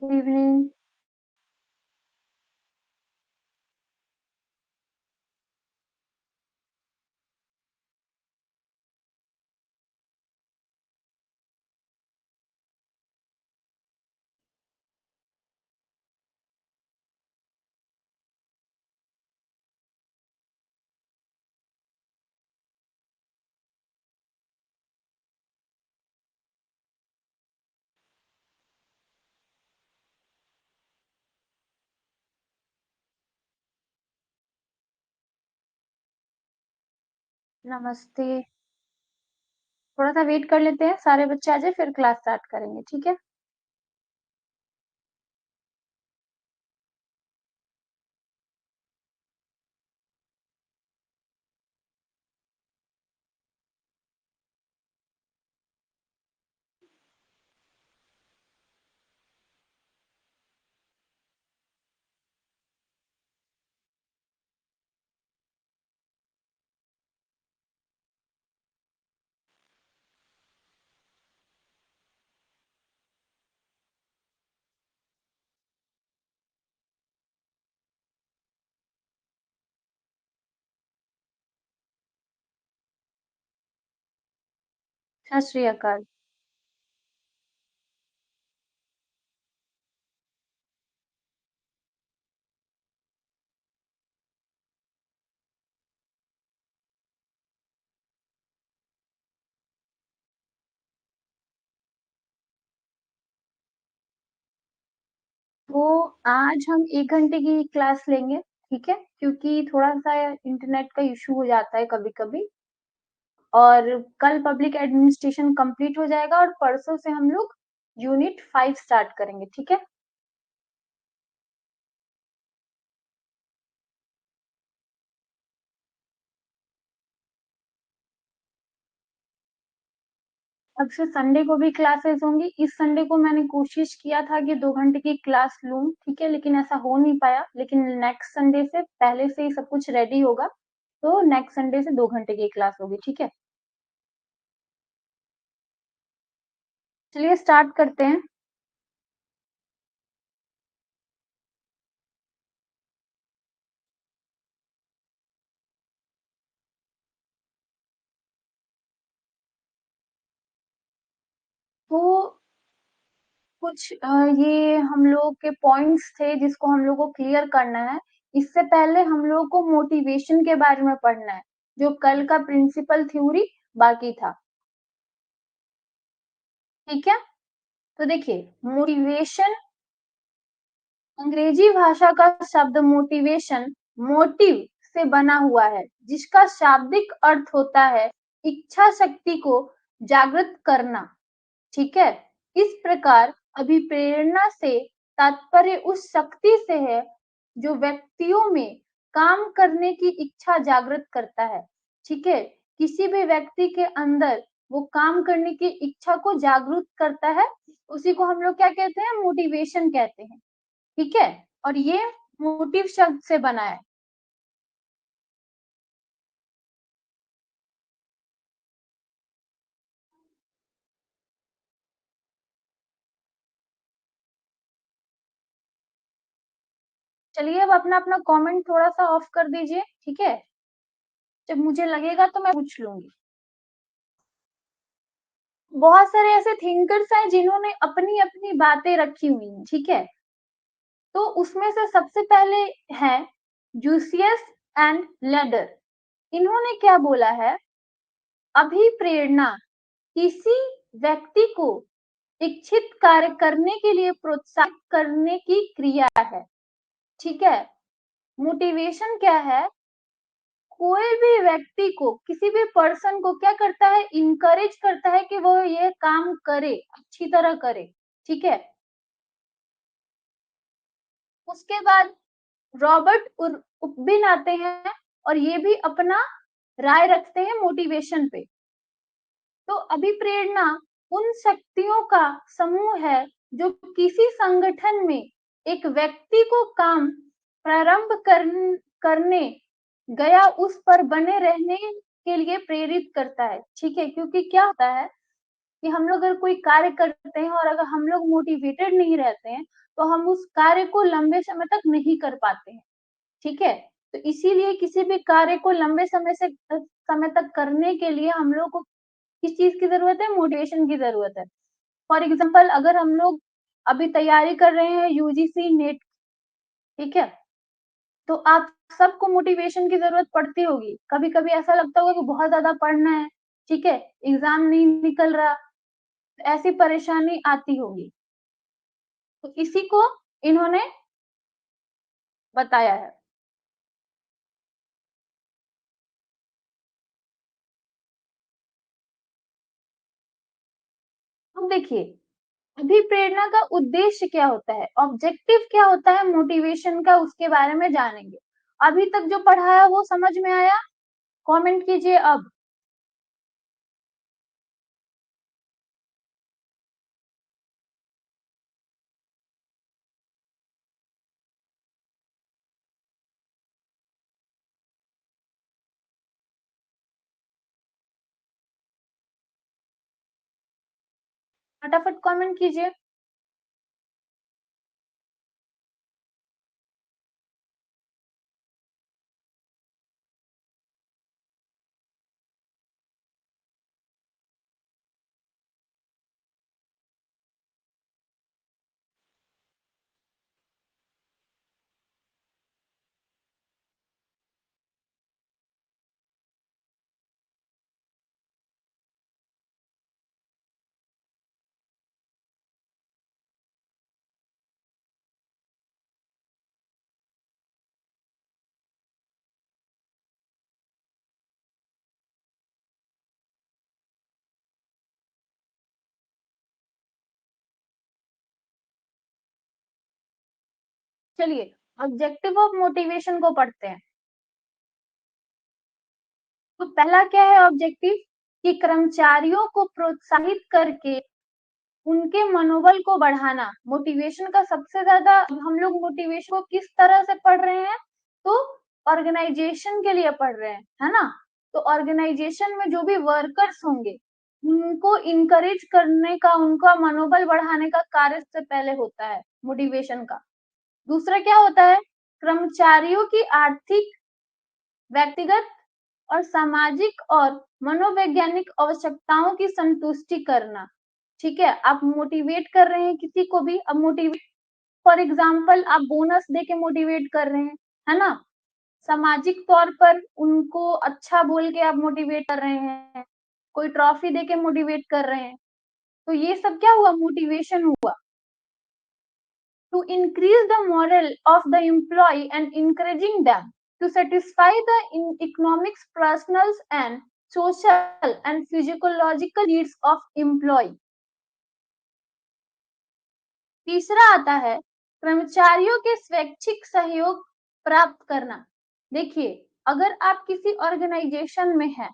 Good evening. नमस्ते। थोड़ा-सा wait कर लेते हैं, सारे बच्चे आ जाएँ फिर क्लास स्टार्ट करेंगे, ठीक है? सत श्री अकाल। तो आज हम 1 घंटे की क्लास लेंगे, ठीक है? क्योंकि थोड़ा-सा इंटरनेट का इश्यू हो जाता है कभी-कभी और कल पब्लिक एडमिनिस्ट्रेशन कंप्लीट हो जाएगा और परसों से हम लोग यूनिट 5 स्टार्ट करेंगे, ठीक है? अब से संडे को भी क्लासेस होंगी। इस संडे को मैंने कोशिश किया था कि 2 घंटे की क्लास लूँ, ठीक है? लेकिन ऐसा हो नहीं पाया। लेकिन नेक्स्ट संडे से पहले से ही सब कुछ रेडी होगा, तो नेक्स्ट संडे से 2 घंटे की क्लास होगी, ठीक है? चलिए स्टार्ट करते हैं। तो कुछ ये हम लोग के पॉइंट्स थे जिसको हम लोग को क्लियर करना है। इससे पहले हम लोग को मोटिवेशन के बारे में पढ़ना है, जो कल का प्रिंसिपल थ्योरी बाकी था, ठीक है? तो देखिए मोटिवेशन अंग्रेजी भाषा का शब्द मोटिवेशन मोटिव से बना हुआ है, जिसका शाब्दिक अर्थ होता है इच्छा शक्ति को जागृत करना, ठीक है? इस प्रकार अभिप्रेरणा से तात्पर्य उस शक्ति से है जो व्यक्तियों में काम करने की इच्छा जागृत करता है, ठीक है? किसी भी व्यक्ति के अंदर वो काम करने की इच्छा को जागरूक करता है, उसी को हम लोग क्या कहते हैं? मोटिवेशन कहते हैं, ठीक है? और ये मोटिव शब्द से बना है। चलिए अब अपना-अपना कमेंट थोड़ा-सा ऑफ कर दीजिए, ठीक है? जब मुझे लगेगा तो मैं पूछ लूँगी। बहुत सारे ऐसे थिंकर्स हैं जिन्होंने अपनी-अपनी बातें रखी हुई हैं, ठीक है? तो उसमें से सबसे पहले है जूसियस एंड लेडर। इन्होंने क्या बोला है? अभिप्रेरणा किसी व्यक्ति को इच्छित कार्य करने के लिए प्रोत्साहित करने की क्रिया है, ठीक है? मोटिवेशन क्या है? कोई भी व्यक्ति को, किसी भी पर्सन को क्या करता है? इनकरेज करता है कि वो ये काम करे, अच्छी तरह करे, ठीक है? उसके बाद रॉबर्ट उपबिन आते हैं और ये भी अपना राय रखते हैं मोटिवेशन पे। तो अभिप्रेरणा उन शक्तियों का समूह है जो किसी संगठन में एक व्यक्ति को काम प्रारंभ करने गया उस पर बने रहने के लिए प्रेरित करता है, ठीक है? क्योंकि क्या होता है कि हम लोग अगर कोई कार्य करते हैं और अगर हम लोग मोटिवेटेड नहीं रहते हैं, तो हम उस कार्य को लंबे समय तक नहीं कर पाते हैं, ठीक है? तो इसीलिए किसी भी कार्य को लंबे समय तक करने के लिए हम लोग को किस चीज़ की ज़रूरत है? मोटिवेशन की ज़रूरत है। फॉर एग्ज़ाम्पल अगर हम लोग अभी तैयारी कर रहे हैं यूजीसी नेट, ठीक है? तो आप सबको मोटिवेशन की ज़रूरत पड़ती होगी। कभी-कभी ऐसा लगता होगा कि बहुत ज़्यादा पढ़ना है, ठीक है? एग्ज़ाम नहीं निकल रहा, ऐसी परेशानी आती होगी। तो इसी को इन्होंने बताया है। अब देखिए, अभिप्रेरणा का उद्देश्य क्या होता है? ऑब्जेक्टिव क्या होता है मोटिवेशन का, उसके बारे में जानेंगे। अभी तक जो पढ़ाया वो समझ में आया? कमेंट कीजिए अब। फटाफट कमेंट कीजिए। चलिए, ऑब्जेक्टिव ऑफ मोटिवेशन को पढ़ते हैं। तो पहला क्या है ऑब्जेक्टिव? कि कर्मचारियों को प्रोत्साहित करके उनके मनोबल को बढ़ाना। मोटिवेशन का सबसे ज़्यादा हम लोग मोटिवेशन को किस तरह से पढ़ रहे हैं? तो ऑर्गेनाइजेशन के लिए पढ़ रहे हैं, है ना? तो ऑर्गेनाइजेशन में जो भी वर्कर्स होंगे, उनको इनकरेज करने का, उनका मनोबल बढ़ाने का कार्य सबसे पहले होता है मोटिवेशन का। दूसरा क्या होता है? कर्मचारियों की आर्थिक, व्यक्तिगत और सामाजिक और मनोवैज्ञानिक आवश्यकताओं की संतुष्टि करना। ठीक है? आप मोटिवेट कर रहे हैं किसी को भी, अब मोटिवेट फॉर एग्ज़ाम्पल आप बोनस देके मोटिवेट कर रहे हैं, है ना? सामाजिक तौर पर उनको अच्छा बोल के आप मोटिवेट कर रहे हैं, कोई ट्रॉफी देके मोटिवेट कर रहे हैं। तो ये सब क्या हुआ? मोटिवेशन हुआ। To increase the morale of the employee and encouraging them to satisfy the economics, personal and social and physiological needs of employee. तीसरा आता है कर्मचारियों के स्वैच्छिक सहयोग प्राप्त करना। देखिए, अगर आप किसी ऑर्गेनाइजेशन में हैं,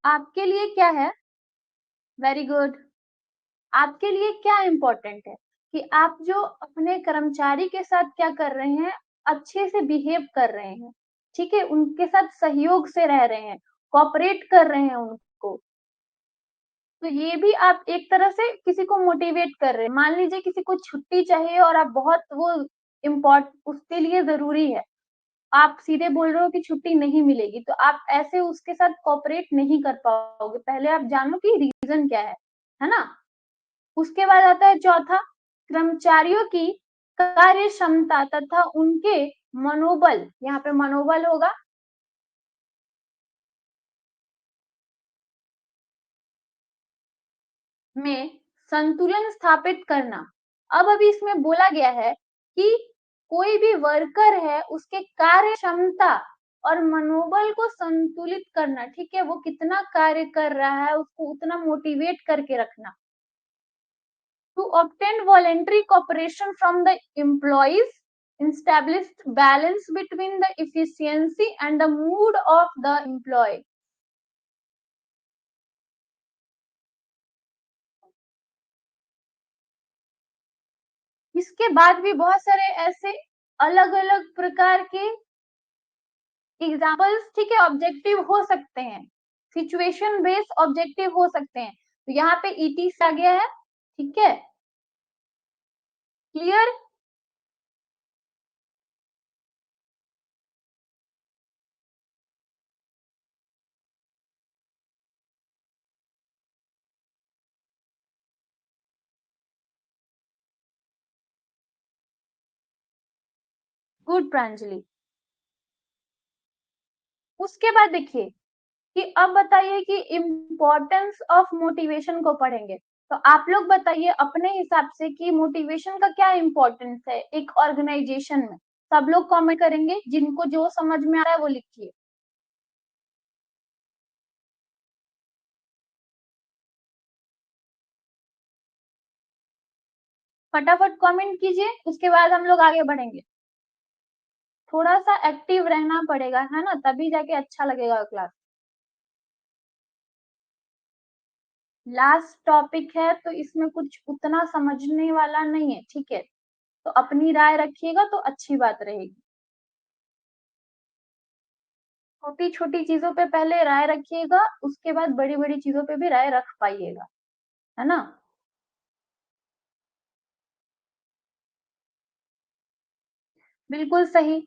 आपके लिए क्या है? Very good. आपके लिए क्या इम्पोर्टेंट है कि आप जो अपने कर्मचारी के साथ क्या कर रहे हैं, अच्छे से बिहेव कर रहे हैं, ठीक है? उनके साथ सहयोग से रह रहे हैं, कोऑपरेट कर रहे हैं उनको। तो ये भी आप एक तरह से किसी को मोटिवेट कर रहे हैं। मान लीजिए किसी को छुट्टी चाहिए और आप बहुत वो उसके लिए ज़रूरी है। आप सीधे बोल रहे हो कि छुट्टी नहीं मिलेगी, तो आप ऐसे उसके साथ कोऑपरेट नहीं कर पाओगे। पहले आप जानो कि रीज़न क्या है ना? उसके बाद आता है चौथा, कर्मचारियों की कार्य क्षमता तथा उनके मनोबल, यहाँ पे मनोबल होगा, में संतुलन स्थापित करना। अब अभी इसमें बोला गया है कि कोई भी वर्कर है उसके कार्य क्षमता और मनोबल को संतुलित करना, ठीक है? वो कितना कार्य कर रहा है उसको उतना मोटिवेट करके रखना। To obtain voluntary cooperation from the employees, established balance between the efficiency and the mood of the employee. इसके बाद भी बहुत सारे ऐसे अलग-अलग प्रकार के एग्जाम्पल्स, ठीक है, ऑब्जेक्टिव हो सकते हैं, सिचुएशन बेस्ड ऑब्जेक्टिव हो सकते हैं। तो यहाँ पे ईटी से आ गया है, ठीक है? क्लियर? गुड प्रांजलि। उसके बाद देखिए कि अब बताइए कि इम्पोर्टेंस ऑफ मोटिवेशन को पढ़ेंगे। तो आप लोग बताइए अपने हिसाब से कि मोटिवेशन का क्या इम्पोर्टेंस है एक ऑर्गेनाइजेशन में। सब लोग कमेंट करेंगे, जिनको जो समझ में आ रहा है वो लिखिए। फटाफट कमेंट कीजिए, उसके बाद हम लोग आगे बढ़ेंगे। थोड़ा सा एक्टिव रहना पड़ेगा, है ना, तभी जाके अच्छा लगेगा क्लास। लास्ट टॉपिक है तो इसमें कुछ उतना समझने वाला नहीं है, ठीक है, तो अपनी राय रखिएगा तो अच्छी बात रहेगी। छोटी छोटी चीजों पे पहले राय रखिएगा, उसके बाद बड़ी बड़ी चीजों पे भी राय रख पाइएगा, है ना। बिल्कुल सही।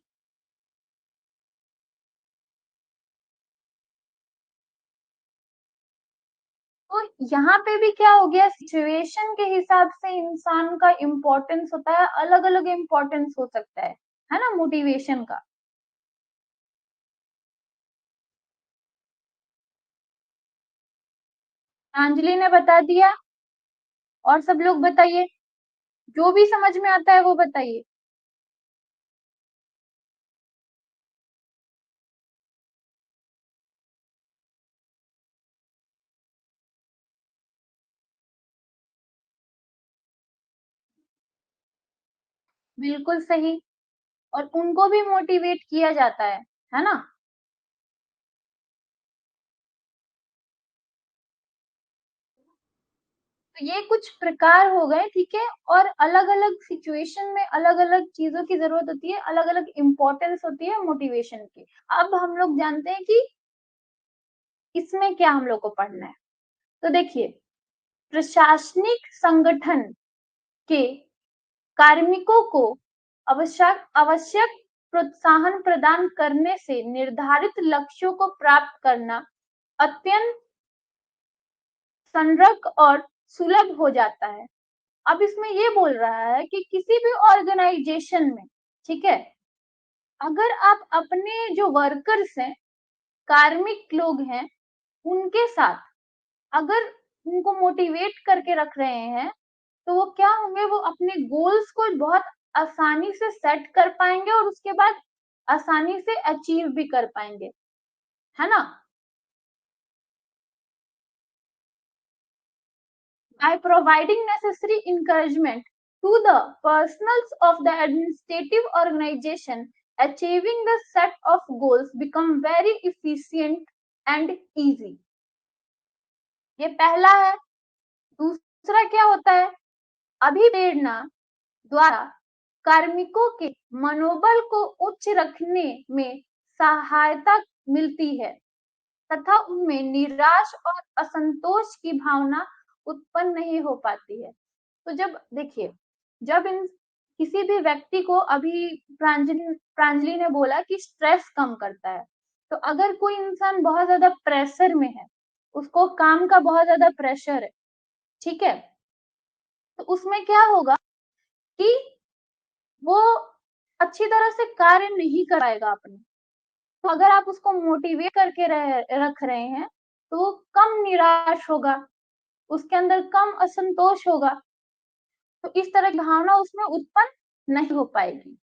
तो यहाँ पे भी क्या हो गया, सिचुएशन के हिसाब से इंसान का इम्पोर्टेंस होता है, अलग अलग इम्पोर्टेंस हो सकता है ना, मोटिवेशन का। अंजलि ने बता दिया, और सब लोग बताइए, जो भी समझ में आता है वो बताइए। बिल्कुल सही। और उनको भी मोटिवेट किया जाता है ना। तो ये कुछ प्रकार हो गए, ठीक है, और अलग अलग सिचुएशन में अलग अलग चीजों की जरूरत होती है, अलग अलग इम्पोर्टेंस होती है मोटिवेशन की। अब हम लोग जानते हैं कि इसमें क्या हम लोग को पढ़ना है। तो देखिए, प्रशासनिक संगठन के कार्मिकों को आवश्यक आवश्यक प्रोत्साहन प्रदान करने से निर्धारित लक्ष्यों को प्राप्त करना अत्यंत संरक और सुलभ हो जाता है। अब इसमें ये बोल रहा है कि किसी भी ऑर्गेनाइजेशन में, ठीक है, अगर आप अपने जो वर्कर्स हैं, कार्मिक लोग हैं, उनके साथ अगर उनको मोटिवेट करके रख रहे हैं, तो वो क्या होंगे, वो अपने गोल्स को बहुत आसानी से सेट कर पाएंगे और उसके बाद आसानी से अचीव भी कर पाएंगे, है ना। By providing necessary encouragement to the personnel of the administrative organization, achieving the set of goals become very efficient and easy. ये पहला है। दूसरा क्या होता है, अभिप्रेरणा द्वारा कार्मिकों के मनोबल को उच्च रखने में सहायता मिलती है तथा उनमें निराश और असंतोष की भावना उत्पन्न नहीं हो पाती है। तो जब देखिए, जब इन किसी भी व्यक्ति को, अभी प्रांजलि ने बोला कि स्ट्रेस कम करता है, तो अगर कोई इंसान बहुत ज्यादा प्रेशर में है, उसको काम का बहुत ज्यादा प्रेशर है, ठीक है, तो उसमें क्या होगा कि वो अच्छी तरह से कार्य नहीं कर पाएगा अपने। तो अगर आप उसको मोटिवेट करके रख रहे हैं, तो वो कम निराश होगा, उसके अंदर कम असंतोष होगा, तो इस तरह की भावना उसमें उत्पन्न नहीं हो पाएगी।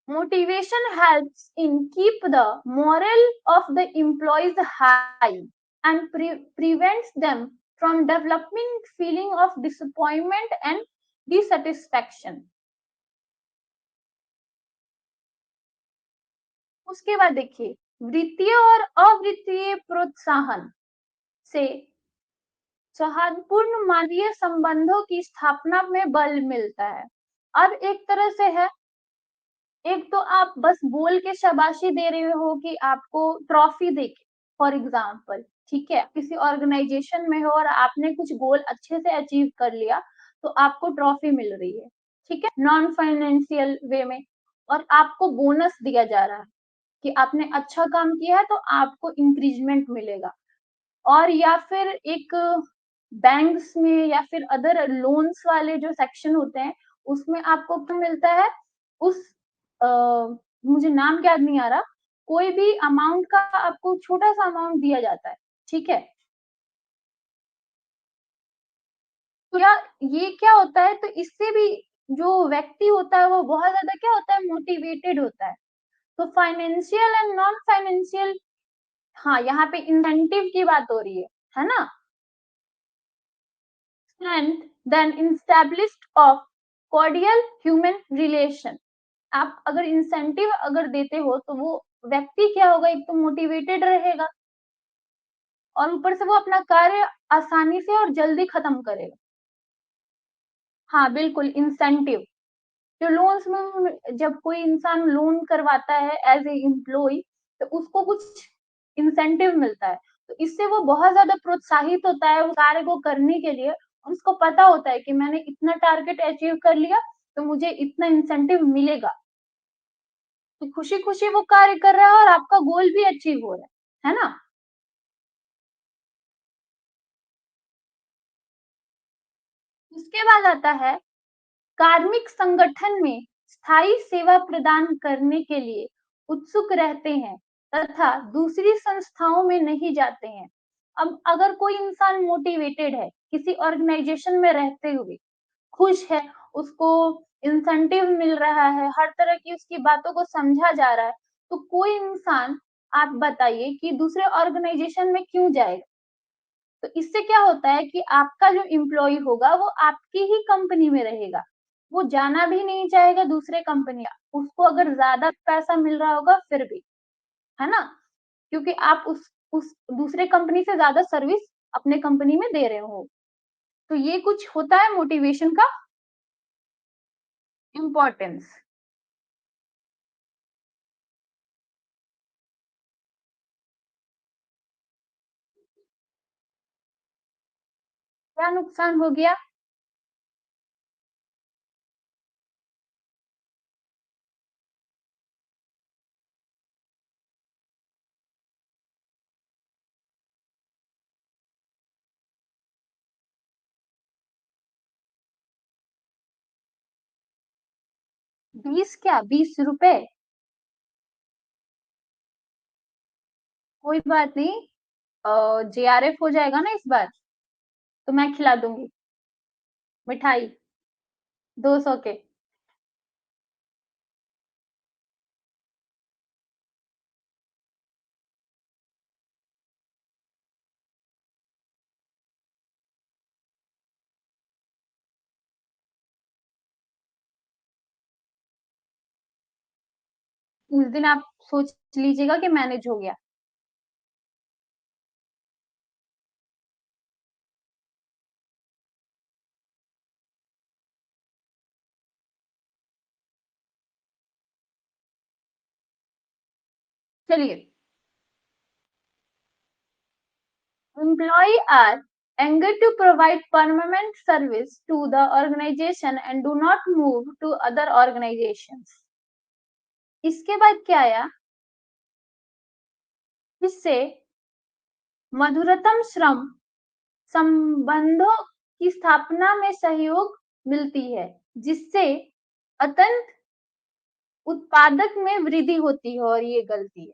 Motivation helps in keep the morale of the employees high and prevents them from developing feeling of disappointment and dissatisfaction. उसके बाद देखिए, वित्तीय और अवित्तीय प्रोत्साहन से सौहार्दपूर्ण मानवीय संबंधों की स्थापना में बल मिलता है। अब एक तरह से है, एक तो आप बस बोल के शाबाशी दे रहे हो कि आपको ट्रॉफी देके, फॉर एग्जाम्पल, ठीक है, किसी ऑर्गेनाइजेशन में हो और आपने कुछ गोल अच्छे से अचीव कर लिया, तो आपको ट्रॉफी मिल रही है, ठीक है, नॉन फाइनेंशियल वे में, और आपको बोनस दिया जा रहा है कि आपने अच्छा काम किया है तो आपको इंक्रीजमेंट मिलेगा। और या फिर एक बैंक्स में या फिर अदर लोन्स वाले जो सेक्शन होते हैं, उसमें आपको क्या मिलता है, उस मुझे नाम याद नहीं आ रहा, कोई भी अमाउंट का आपको छोटा-सा अमाउंट दिया जाता है, ठीक है? तो या ये क्या होता है, तो इससे भी जो व्यक्ति होता है वो बहुत ज़्यादा क्या होता है, मोटिवेटेड होता है। तो फाइनेंशियल एंड नॉन फाइनेंशियल, हाँ, यहाँ पे इंसेंटिव की बात हो रही है ना? Strength then established of cordial human relation. आप अगर इंसेंटिव अगर देते हो तो वो व्यक्ति क्या होगा, एक तो मोटिवेटेड रहेगा और ऊपर से वो अपना कार्य आसानी से और जल्दी खत्म करेगा। हाँ, बिल्कुल इंसेंटिव। जो लोन्स में जब कोई इंसान लोन करवाता है एज़ ए एम्प्लॉयी, तो उसको कुछ इंसेंटिव मिलता है। तो इससे वो बहुत ज़्यादा प्रोत्साहित होता है उस कार्य को करने के लिए और उसको पता होता है कि मैंने इतना टारगेट अचीव कर लिया, तो मुझे इतना इंसेंटिव मिलेगा। तो खुशी-खुशी वो कार्य कर रहा है और आपका गोल भी अचीव हो रहा है ना? उसके बाद आता है कार्मिक संगठन में स्थायी सेवा प्रदान करने के लिए उत्सुक रहते हैं तथा दूसरी संस्थाओं में नहीं जाते हैं। अब अगर कोई इंसान मोटिवेटेड है, किसी ऑर्गेनाइजेशन में रहते हुए, खुश है, उसको इंसेंटिव मिल रहा है, हर तरह की उसकी बातों को समझा जा रहा है, तो कोई इंसान आप बताइए कि दूसरे ऑर्गेनाइजेशन में क्यों जाएगा? तो इससे क्या होता है कि आपका जो एम्प्लॉयी होगा वो आपकी ही कंपनी में रहेगा। वो जाना भी नहीं चाहेगा दूसरे कंपनी, उसको अगर ज़्यादा पैसा मिल रहा होगा फिर भी, है ना? क्योंकि आप उस दूसरे कंपनी से ज़्यादा सर्विस अपने कंपनी में दे रहे हो। तो ये कुछ होता है मोटिवेशन का इम्पोर्टेंस। क्या नुकसान हो गया? 20 क्या, ₹20? कोई बात नहीं, जेआरएफ हो जाएगा ना इस बार, तो मैं खिला दूँगी मिठाई 200 के। उस दिन आप सोच लीजिएगा कि मैनेज हो गया। चलिए, employee are eager to provide permanent service to the organization and do not move to other organizations। इसके बाद क्या आया, इससे मधुरतम श्रम संबंधों की स्थापना में सहयोग मिलती है, जिससे अत्यंत उत्पादक में वृद्धि होती है और ये गलती है।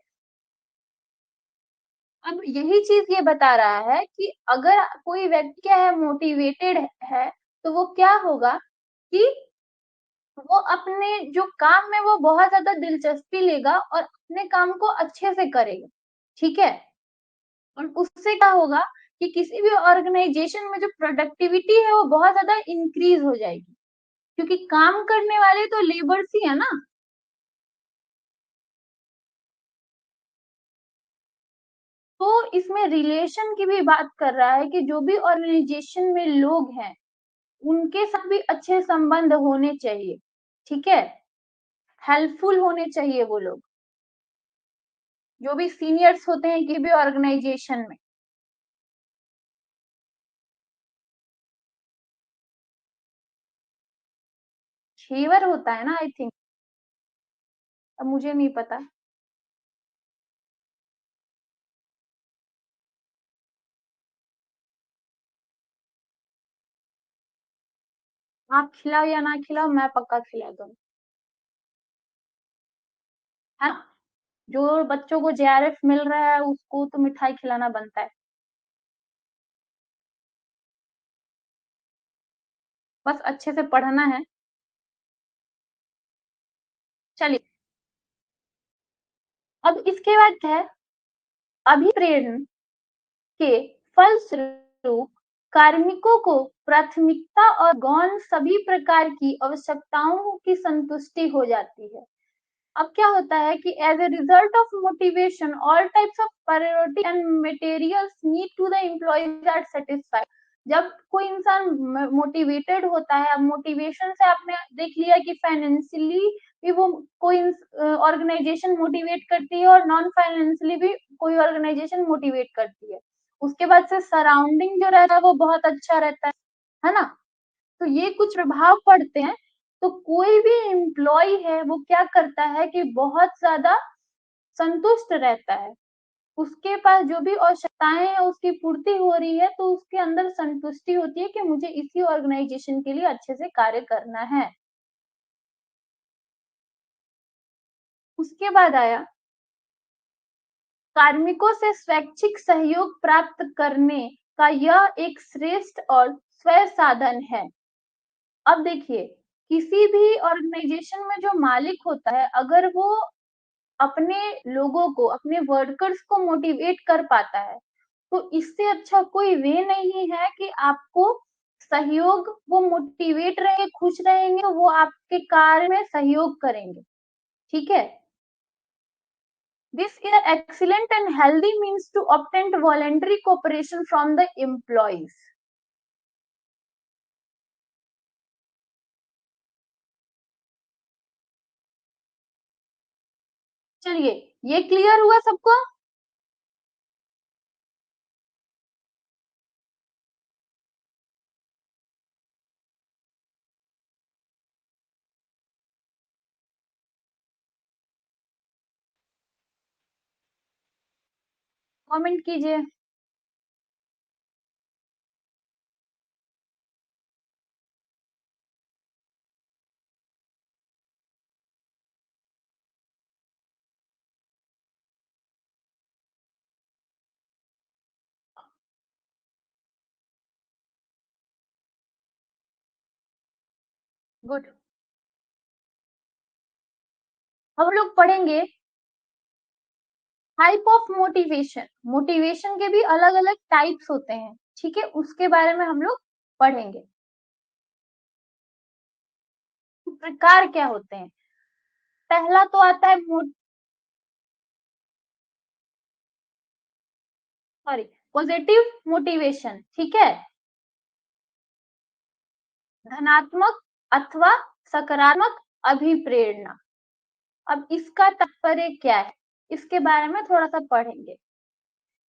अब यही चीज़ ये बता रहा है कि अगर कोई व्यक्ति क्या है, मोटिवेटेड है, तो वो क्या होगा कि वो अपने जो काम में वो बहुत ज़्यादा दिलचस्पी लेगा और अपने काम को अच्छे से करेगा, ठीक है? और उससे क्या होगा कि किसी भी ऑर्गेनाइज़ेशन में जो प्रोडक्टिविटी है वो बहुत ज़्यादा इंक्रीज़ हो जाएगी, क्योंकि काम करने वाले तो लेबर्स ही है ना। तो इसमें रिलेशन की भी बात कर रहा है कि जो भी ऑर्गेनाइज़ेशन में लोग हैं, उनके साथ भी अच्छे संबंध होने चाहिए, ठीक है? हेल्पफुल होने चाहिए वो लोग, जो भी सीनियर्स होते हैं किसी भी ऑर्गेनाइज़ेशन में। छेवर होता है ना आई थिंक, अब मुझे नहीं पता। आप खिलाओ या ना खिलाओ, मैं पक्का खिला दूँगी, है ना? जो बच्चों को जेआरएफ मिल रहा है, उसको तो मिठाई खिलाना बनता है। बस अच्छे से पढ़ना है। चलिए, अब इसके बाद क्या है, अभिप्रेरण के फलस्वरूप कार्मिकों को प्राथमिकता और गौण सभी प्रकार की आवश्यकताओं की संतुष्टि हो जाती है। अब क्या होता है कि as a result of motivation all types of priority and materials need to the employees are satisfied. जब कोई इंसान मोटिवेटेड होता है, अब मोटिवेशन से आपने देख लिया कि फाइनेंशियली भी वो कोई ऑर्गेनाइजेशन मोटिवेट करती है और नॉन फाइनेंशियली भी कोई ऑर्गेनाइजेशन मोटिवेट करती है। उसके बाद से सराउंडिंग जो रहता है वो बहुत अच्छा रहता है ना? तो ये कुछ प्रभाव पड़ते हैं। तो कोई भी एम्प्लॉय है वो क्या करता है कि बहुत ज्यादा संतुष्ट रहता है, उसके पास जो भी आवश्यकताएं हैं उसकी पूर्ति हो रही है, तो उसके अंदर संतुष्टि होती है कि मुझे इसी ऑर्गेनाइजेशन के लिए अच्छे से कार्य करना है। उसके बाद आया कार्मिकों से स्वैच्छिक सहयोग प्राप्त करने का यह एक श्रेष्ठ और स्वय साधन है। अब देखिए, किसी भी ऑर्गेनाइजेशन में जो मालिक होता है, अगर वो अपने लोगों को, अपने वर्कर्स को मोटिवेट कर पाता है, तो इससे अच्छा कोई वे नहीं है कि आपको सहयोग, वो मोटिवेट रहेंगे, खुश रहेंगे, तो वो आपके कार्य में सहयोग करेंगे। ठीक है? This is excellent and healthy means to obtain voluntary cooperation from the employees। चलिए, ये क्लियर हुआ सबको? कमेंट कीजिए। गुड। हम लोग पढ़ेंगे टाइप ऑफ मोटिवेशन। मोटिवेशन के भी अलग अलग टाइप्स होते हैं, ठीक है? उसके बारे में हम लोग पढ़ेंगे, प्रकार क्या होते हैं। पहला तो आता है सॉरी, पॉजिटिव मोटिवेशन, ठीक है? धनात्मक अथवा सकारात्मक अभिप्रेरणा। अब इसका तात्पर्य क्या है, इसके बारे में थोड़ा सा पढ़ेंगे।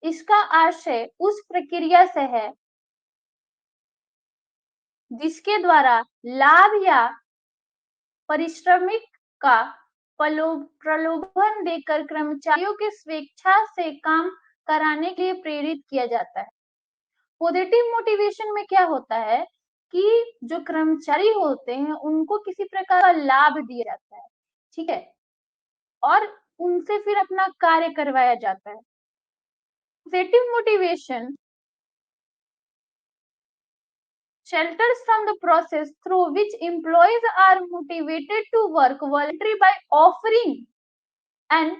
इसका आशय उस प्रक्रिया से है जिसके द्वारा लाभ या पारिश्रमिक का प्रलोभन देकर कर्मचारियों के स्वेच्छा से काम कराने के लिए प्रेरित किया जाता है। पॉजिटिव मोटिवेशन में क्या होता है कि जो कर्मचारी होते हैं उनको किसी प्रकार का लाभ दिया जाता है, ठीक है? और उनसे फिर अपना कार्य करवाया जाता है। Positive motivation shelters from the process through which employees are motivated to work voluntarily by offering and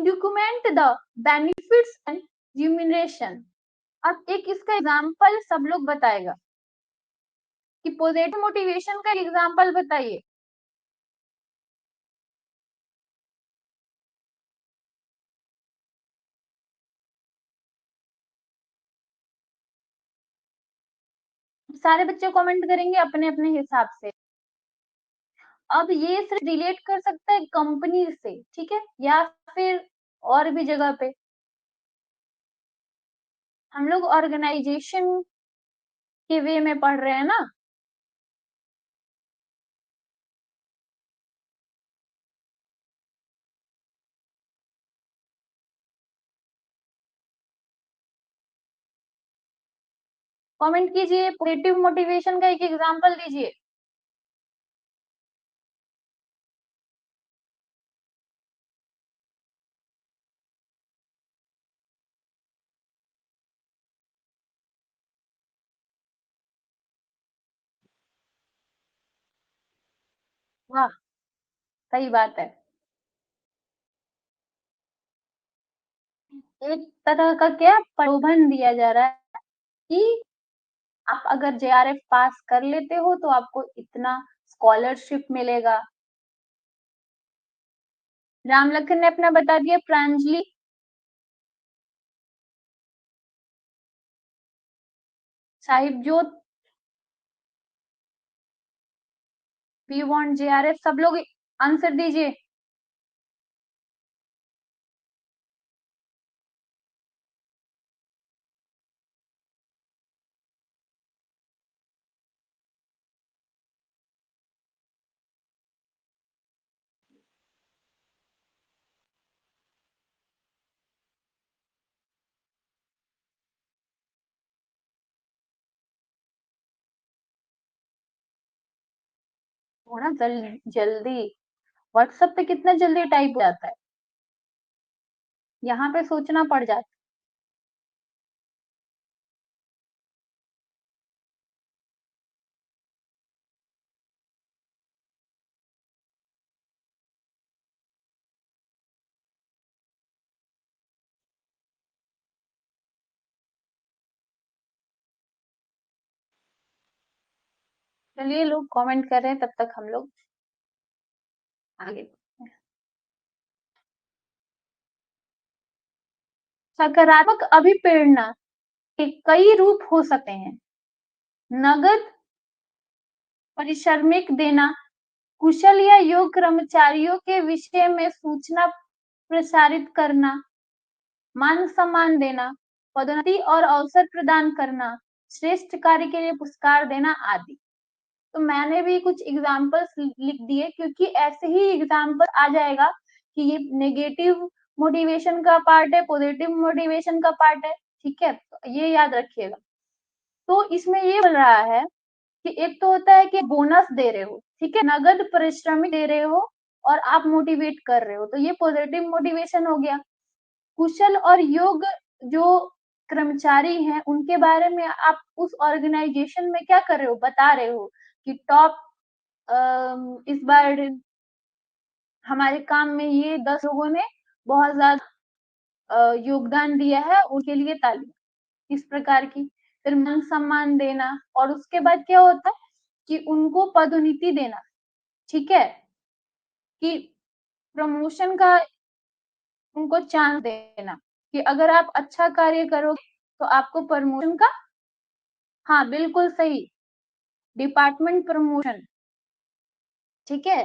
document the benefits and remuneration। अब एक इसका एग्जाम्पल सब लोग बताएगा कि पॉजिटिव मोटिवेशन का एग्जाम्पल बताइए। सारे बच्चे कमेंट करेंगे अपने अपने हिसाब से। अब ये सिर्फ रिलेट कर सकता है कंपनी से, ठीक है, या फिर और भी जगह पे। हम लोग ऑर्गेनाइजेशन के वे में पढ़ रहे हैं ना। कमेंट कीजिए, पॉजिटिव मोटिवेशन का एक एग्जांपल दीजिए। वाह! सही बात है। एक तरह का क्या प्रलोभन दिया जा रहा है कि आप अगर जेआरएफ पास कर लेते हो तो आपको इतना स्कॉलरशिप मिलेगा। राम लखन ने अपना बता दिया, प्रांजलि, साहिब जोत, वी वांट जेआरएफ, सब लोग आंसर दीजिए। थोड़ा जल्दी, व्हाट्सएप पे कितना जल्दी टाइप हो जाता है, यहाँ पे सोचना पड़ जाता है। चलिए लोग कमेंट कर रहे हैं, तब तक हम लोग आगे। सकारात्मक अभिप्रेरणा के कई रूप हो सकते हैं। नगद, पारिश्रमिक देना, कुशल या योग्य कर्मचारियों के विषय में सूचना प्रसारित करना, मान सम्मान देना, पदोन्नति और अवसर प्रदान करना, श्रेष्ठ कार्य के लिए पुरस्कार देना आदि। तो मैंने भी कुछ एग्जाम्पल्स लिख दिए, क्योंकि ऐसे ही एग्जाम्पल आ जाएगा कि ये नेगेटिव मोटिवेशन का पार्ट है, पॉजिटिव मोटिवेशन का पार्ट है, ठीक है, तो ये याद रखिएगा। तो इसमें ये बोल रहा है कि एक तो होता है कि बोनस दे रहे हो, ठीक है, नगद पारिश्रमिक दे रहे हो और आप मोटिवेट कर रहे हो, तो ये पॉजिटिव मोटिवेशन हो गया। कुशल और योग्य जो कर्मचारी हैं उनके बारे में आप उस ऑर्गेनाइजेशन में क्या कर रहे हो, बता रहे हो कि टॉप इस बार हमारे काम में ये 10 लोगों ने बहुत ज्यादा योगदान दिया है, उनके लिए ताली, इस प्रकार की। फिर मान सम्मान देना, और उसके बाद क्या होता है कि उनको पदोन्नति देना, ठीक है, कि प्रमोशन का उनको चांस देना, कि अगर आप अच्छा कार्य करोगे तो आपको प्रमोशन का, हाँ बिल्कुल सही, डिपार्टमेंट प्रमोशन, ठीक है।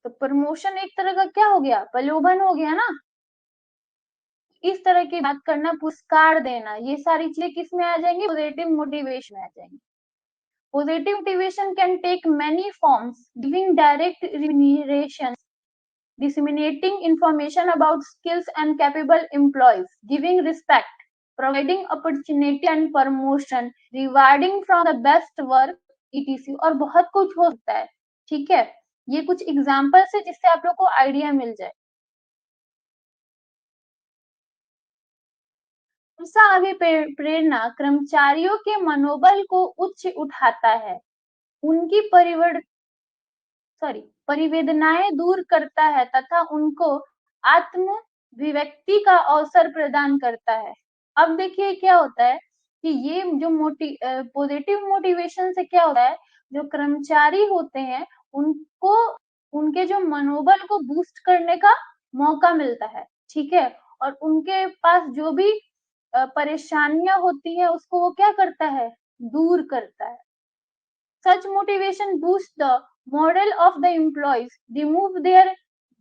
तो प्रमोशन एक तरह का क्या हो गया, प्रलोभन हो गया ना। इस तरह की बात करना, पुरस्कार देना, ये सारी चीजें किस में आ जाएंगी, पॉजिटिव मोटिवेशन में आ जाएंगी। Positive motivation can take many forms, giving direct remuneration, disseminating information about skills and capable employees, giving respect, providing opportunity and promotion, rewarding from the best work, etc. और बहुत कुछ हो सकता है, ठीक है। ये कुछ एग्जाम्पल्स है जिससे आप लोग को आइडिया मिल जाए। ऐसा अभिप्रेरणा कर्मचारियों के मनोबल को उच्च उठाता है, उनकी परिवेदनाएं दूर करता है तथा उनको आत्म अभिव्यक्ति का अवसर प्रदान करता है। अब देखिए क्या होता है कि ये जो पॉजिटिव मोटिवेशन से क्या होता है, जो कर्मचारी होते हैं उनको उनके जो मनोबल को बूस्ट करने का मौका मिलता है, ठीक है, और उनके पास जो भी परेशानियां होती है उसको वो क्या करता है, दूर करता है। Such motivation boosts the morale of the employees, remove their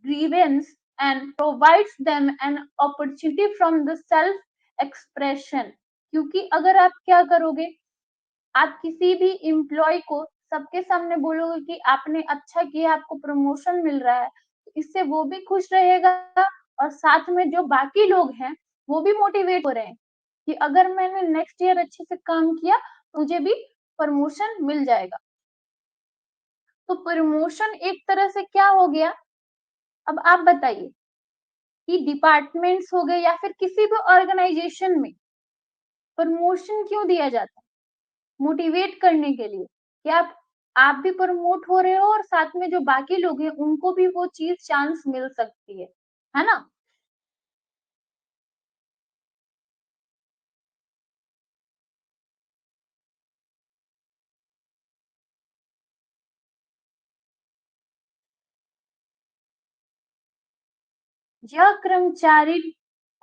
grievance, and provides them an opportunity from the self expression। क्योंकि अगर आप क्या करोगे, आप किसी भी एम्प्लॉय को सबके सामने बोलोगे कि आपने अच्छा किया, आपको प्रमोशन मिल रहा है, तो इससे वो भी खुश रहेगा, और साथ में जो बाकी लोग हैं वो भी मोटिवेट हो रहे हैं कि अगर मैंने नेक्स्ट ईयर अच्छे से काम किया तो मुझे भी प्रमोशन मिल जाएगा। तो प्रमोशन एक तरह से क्या हो गया, अब आप बताइए कि डिपार्टमेंट्स हो गए या फिर किसी भी ऑर्गेनाइजेशन में प्रमोशन क्यों दिया जाता है, मोटिवेट करने के लिए, क्या आप भी प्रमोट हो रहे हो और साथ में जो बाकी लोग हैं उनको भी वो चीज़ चांस मिल सकती है ना? यह कर्मचारी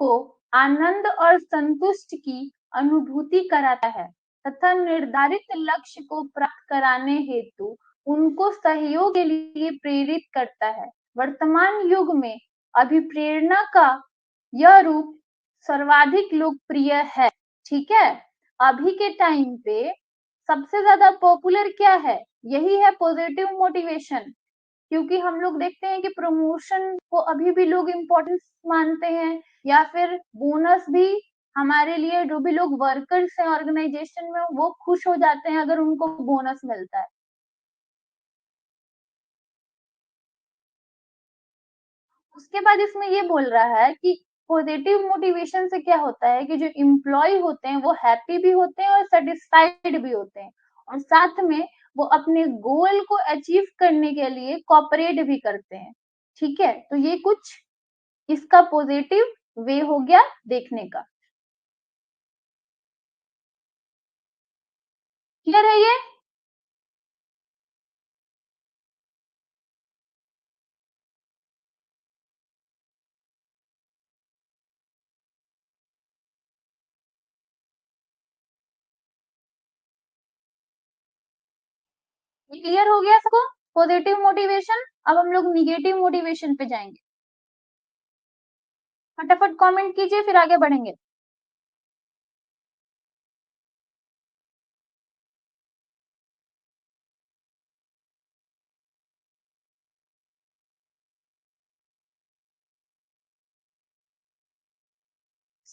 को आनंद और संतुष्टि की अनुभूति कराता है तथा निर्धारित लक्ष्य को प्राप्त कराने हेतु उनको सहयोग के लिए प्रेरित करता है। वर्तमान युग में अभिप्रेरणा का यह रूप सर्वाधिक लोकप्रिय है। ठीक है, अभी के टाइम पे सबसे ज्यादा पॉपुलर क्या है? यही है पॉजिटिव मोटिवेशन। क्योंकि हम लोग देखते हैं कि प्रमोशन को अभी भी लोग इम्पोर्टेंस मानते हैं, या फिर बोनस भी हमारे लिए, जो भी लोग वर्कर्स हैं ऑर्गेनाइजेशन में, वो खुश हो जाते हैं अगर उनको बोनस मिलता है। उसके बाद इसमें ये बोल रहा है कि पॉजिटिव मोटिवेशन से क्या होता है कि जो एम्प्लॉय होते हैं वो हैप्पी भी होते हैं और सेटिस्फाइड भी होते हैं, और साथ में वो अपने गोल को अचीव करने के लिए कोऑपरेट भी करते हैं। ठीक है, तो ये कुछ इसका पॉजिटिव वे हो गया देखने का। क्लियर है ये? ये क्लियर हो गया सबको? Positive motivation. अब हम लोग निगेटिव मोटिवेशन पे जाएंगे। फटाफट कमेंट कीजिए फिर आगे बढ़ेंगे।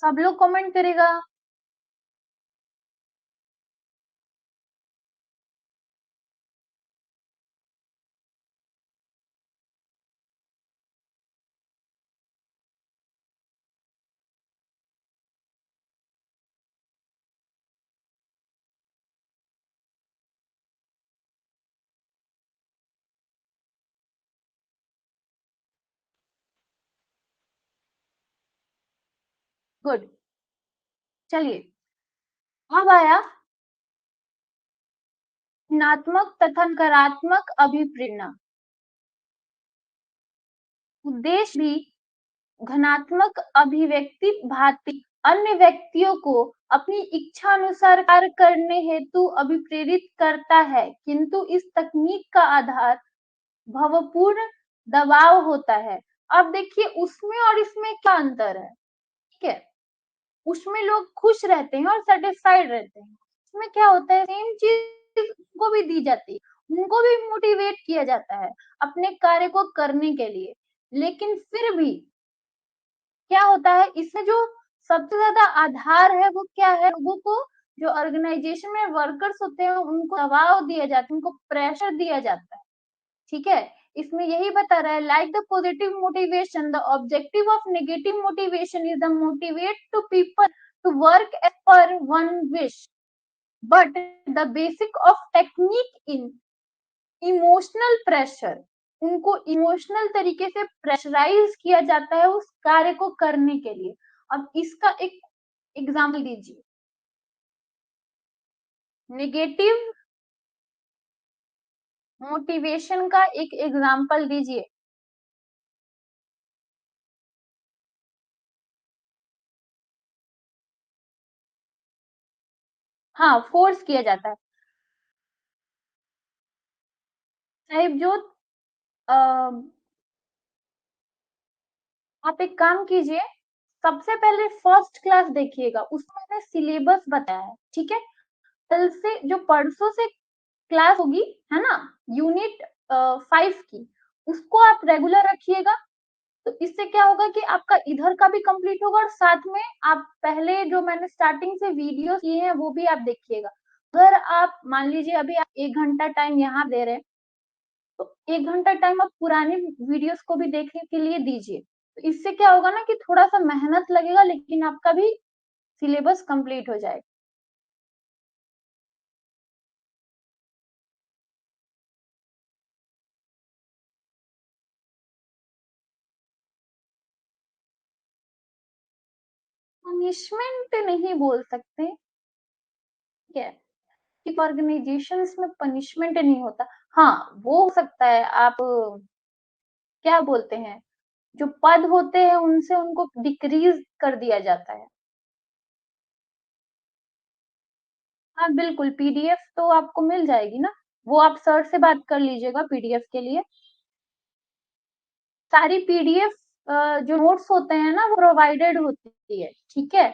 सब लोग कमेंट करेगा। गुड। चलिए, अब आया धनात्मक तथा नकारात्मक अभिप्रेरणा। उद्देश्य भी घनात्मक अभिव्यक्ति भांति अन्य व्यक्तियों को अपनी इच्छा अनुसार कार्य करने हेतु अभिप्रेरित करता है, किंतु इस तकनीक का आधार भावपूर्ण दबाव होता है। अब देखिए उसमें और इसमें क्या अंतर है? ठीक है, उसमें लोग खुश रहते हैं और सेटिस्फाइड रहते हैं। उसमें क्या होता है, सेम चीज उनको भी दी जाती है, उनको भी मोटिवेट किया जाता है अपने कार्य को करने के लिए। लेकिन फिर भी क्या होता है, इसमें जो सबसे ज्यादा आधार है वो क्या है? लोगों को, जो ऑर्गेनाइजेशन में वर्कर्स होते हैं उनको दबाव दिया जाता है, उनको प्रेशर दिया जाता है। ठीक है, इसमें यही बता रहा है, like the positive motivation the objective of negative motivation is the motivate to people to work as per one wish, but the basic of technique in emotional pressure, उनको इमोशनल तरीके से प्रेशराइज किया जाता है उस कार्य को करने के लिए। अब इसका एक एग्जाम्पल दीजिए, नेगेटिव मोटिवेशन का एक एग्जाम्पल दीजिए। हाँ, फोर्स किया जाता है। साहिब जो आप एक काम कीजिए, सबसे पहले फर्स्ट क्लास देखिएगा, उसमें मैंने सिलेबस बताया है। ठीक है, कल से जो परसों से क्लास होगी, है ना, यूनिट 5 की, उसको आप रेगुलर रखिएगा। तो इससे क्या होगा कि आपका इधर का भी कंप्लीट होगा और साथ में आप पहले जो मैंने स्टार्टिंग से वीडियो किए हैं वो भी आप देखिएगा। अगर आप मान लीजिए अभी आप 1 घंटा टाइम यहाँ दे रहे हैं, तो 1 घंटा टाइम आप पुराने वीडियोस को भी देखने के लिए दीजिए। तो इससे क्या होगा ना कि थोड़ा सा मेहनत लगेगा लेकिन आपका भी सिलेबस कंप्लीट हो जाएगा। पनिशमेंट नहीं बोल सकते, ठीक है? कि ऑर्गेनाइजेशंस में पनिशमेंट नहीं होता। हाँ, वो हो सकता है आप क्या बोलते हैं, जो पद होते हैं उनसे उनको डिक्रीज़ कर दिया जाता है। हाँ, बिल्कुल पीडीएफ तो आपको मिल जाएगी ना, वो आप सर से बात कर लीजिएगा पीडीएफ के लिए। सारी पीडीएफ जो नोट्स होते हैं ना वो प्रोवाइडेड होती है, ठीक है?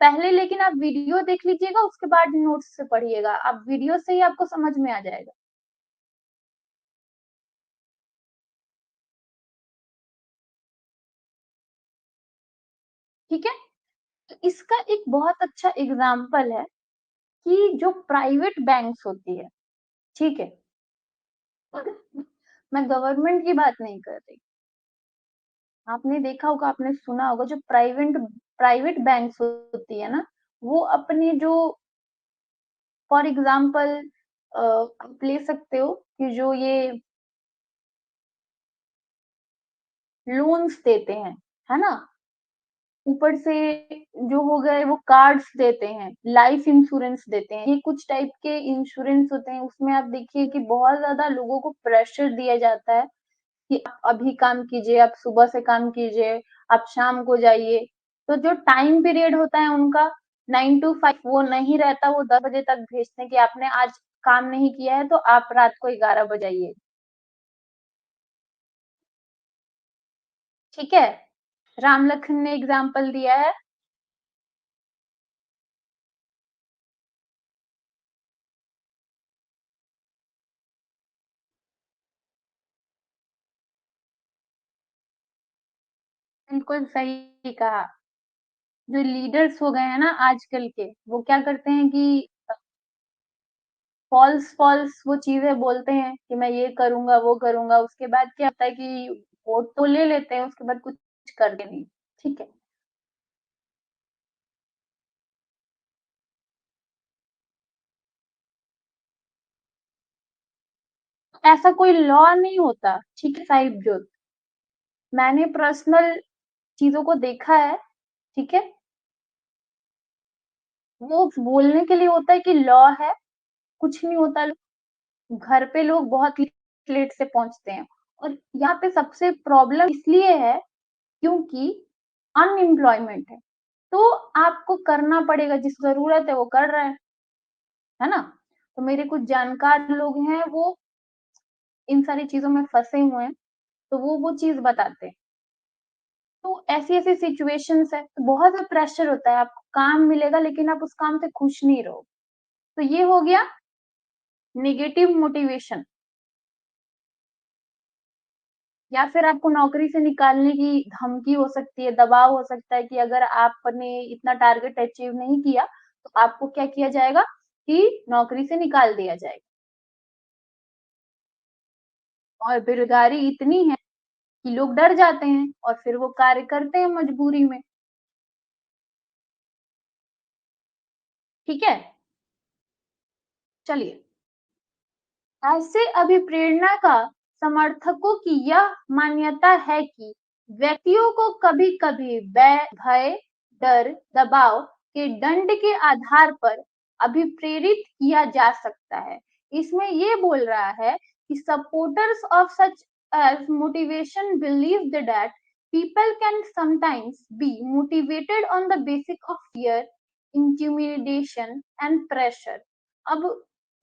पहले लेकिन आप वीडियो देख लीजिएगा उसके बाद नोट्स से पढ़िएगा, आप वीडियो से ही आपको समझ में आ जाएगा, ठीक है? तो इसका एक बहुत अच्छा एग्ज़ाम्पल है कि जो प्राइवेट बैंक्स होती है, ठीक है? मैं गवर्नमेंट की बात नहीं कर रही। आपने देखा होगा, आपने सुना होगा जो प्राइवेट बैंक्स होती है ना, वो अपने जो फॉर एग्ज़ाम्पल आप ले सकते हो कि जो ये लोन्स देते हैं, है ना? ऊपर से जो हो गए वो कार्ड्स देते हैं, लाइफ इंश्योरेंस देते हैं, ये कुछ टाइप के इंश्योरेंस होते हैं, उसमें आप देखिए कि बहुत ज़्यादा लोगों को प्रेशर दिया जाता है कि आप अभी काम कीजिए, आप सुबह से काम कीजिए, आप शाम को जाइए। तो जो टाइम पीरियड होता है उनका 9 टू 5 वो नहीं रहता, वो 10 बजे तक भेजते हैं कि आपने आज काम नहीं किया है तो आप रात को 11 बजे आइए, ठीक है? राम लखन ने एग्ज़ाम्पल दिया है, बिल्कुल सही कहा। जो लीडर्स हो गए हैं ना आजकल के, वो क्या करते हैं कि फ़ॉल्स वो चीज़ें बोलते हैं कि मैं ये करूँगा, वो करूँगा, उसके बाद क्या होता है कि वोट तो ले लेते हैं, उसके बाद कुछ करते नहीं, ठीक है? ऐसा कोई लॉ नहीं होता, ठीक है साहिबजोत? मैंने पर्सनल चीज़ों को देखा है, ठीक है? वो बोलने के लिए होता है कि लॉ है, कुछ नहीं होता, घर पे लोग बहुत लेट से पहुँचते हैं और यहाँ पे सबसे प्रॉब्लम इसलिए है क्योंकि अनएम्प्लॉयमेंट है। तो आपको करना पड़ेगा, जिसको ज़रूरत है वो कर रहा है ना? तो मेरे कुछ जानकार लोग हैं, वो इन सारी चीज़ों में फँसे हुए हैं, तो वो चीज़ बताते हैं। तो ऐसी-ऐसी सिचुएशंस है, तो बहुत ज़्यादा प्रेशर होता है, आपको काम मिलेगा लेकिन आप उस काम से खुश नहीं रहो। तो ये हो गया नेगेटिव मोटिवेशन, या फिर आपको नौकरी से निकालने की धमकी हो सकती है, दबाव हो सकता है कि अगर आपने इतना टारगेट अचीव नहीं किया, तो आपको क्या किया जाएगा कि नौकरी से निकाल दिया जाएगा। और बेरोज़गारी इतनी है कि लोग डर जाते हैं और फिर वो कार्य करते हैं मजबूरी में, ठीक है? चलिए, ऐसे अभिप्रेरणा का समर्थकों की यह मान्यता है कि व्यक्तियों को कभी-कभी भय, डर, दबाव के दंड के आधार पर अभिप्रेरित किया जा सकता है। इसमें ये बोल रहा है कि supporters of such as motivation believe that people can sometimes be motivated on the basis of fear, intimidation and pressure. अब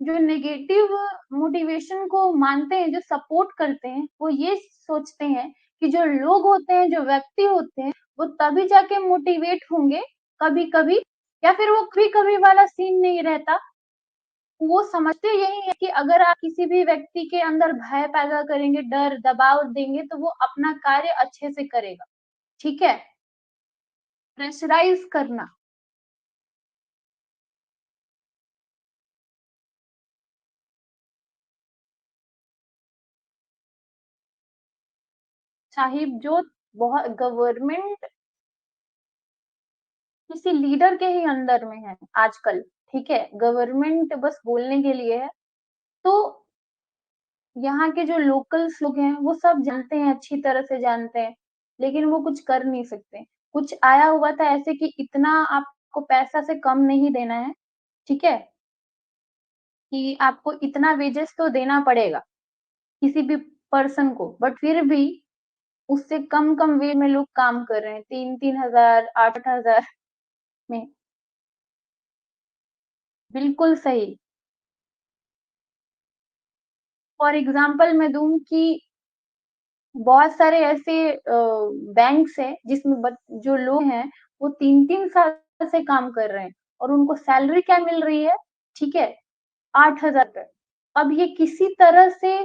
जो नेगेटिव मोटिवेशन को मानते हैं, जो सपोर्ट करते हैं, वो ये सोचते हैं कि जो लोग होते हैं, जो व्यक्ति होते हैं, वो तभी जाके मोटिवेट होंगे कभी-कभी, या फिर वो कभी-कभी वाला सीन नहीं रहता। वो समझते यही है कि अगर आप किसी भी व्यक्ति के अंदर भय पैदा करेंगे, डर, दबाव देंगे, तो वो अपना कार्य अच्छे से करेगा, ठीक है? प्रेशराइज़ करना, साहिब जो बहुत गवर्नमेंट किसी लीडर के ही अंडर में है आजकल, ठीक है? गवर्नमेंट बस बोलने के लिए है। तो यहाँ के जो लोकल्स लोग हैं, वो सब जानते हैं, अच्छी तरह से जानते हैं, लेकिन वो कुछ कर नहीं सकते। कुछ आया हुआ था ऐसे कि इतना आपको पैसा से कम नहीं देना है, ठीक है? कि आपको इतना वेजेस तो देना पड़ेगा, किसी भी पर्सन को, बट फिर भी उससे कम-कम वे में लोग काम कर रहे हैं, 3-3 हज़ार, 8-8 हज़ार में। बिल्कुल सही। फॉर एग्ज़ाम्पल मैं दूँ कि बहुत सारे ऐसे बैंक्स हैं जिसमें जो लोग हैं वो 3-3 साल से काम कर रहे हैं और उनको सैलरी क्या मिल रही है, ठीक है? 8,000 रुपए। अब ये किसी तरह से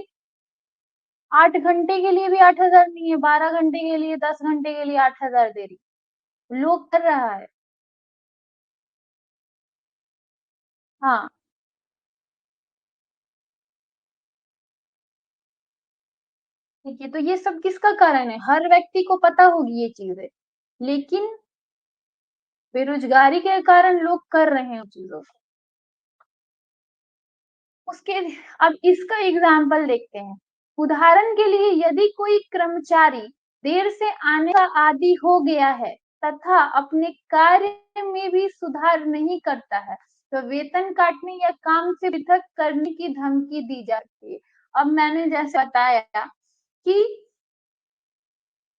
8 घंटे के लिए भी 8,000 नहीं है, 12 घंटे के लिए, 10 घंटे के लिए 8,000 दे रही है। लोग कर रहा है। हाँ, ठीक है, तो ये सब किसका कारण है? हर व्यक्ति को पता होगी ये चीज़ें, लेकिन बेरोज़गारी के कारण लोग कर रहे हैं उन चीज़ों को। उसके अब इसका एग्जाम्पल देखते हैं। उदाहरण के लिए यदि कोई कर्मचारी देर से आने का आदी हो गया है तथा अपने कार्य में भी सुधार नहीं करता है, तो वेतन काटने या काम से पृथक करने की धमकी दी जाती है। अब मैंने जैसे बताया कि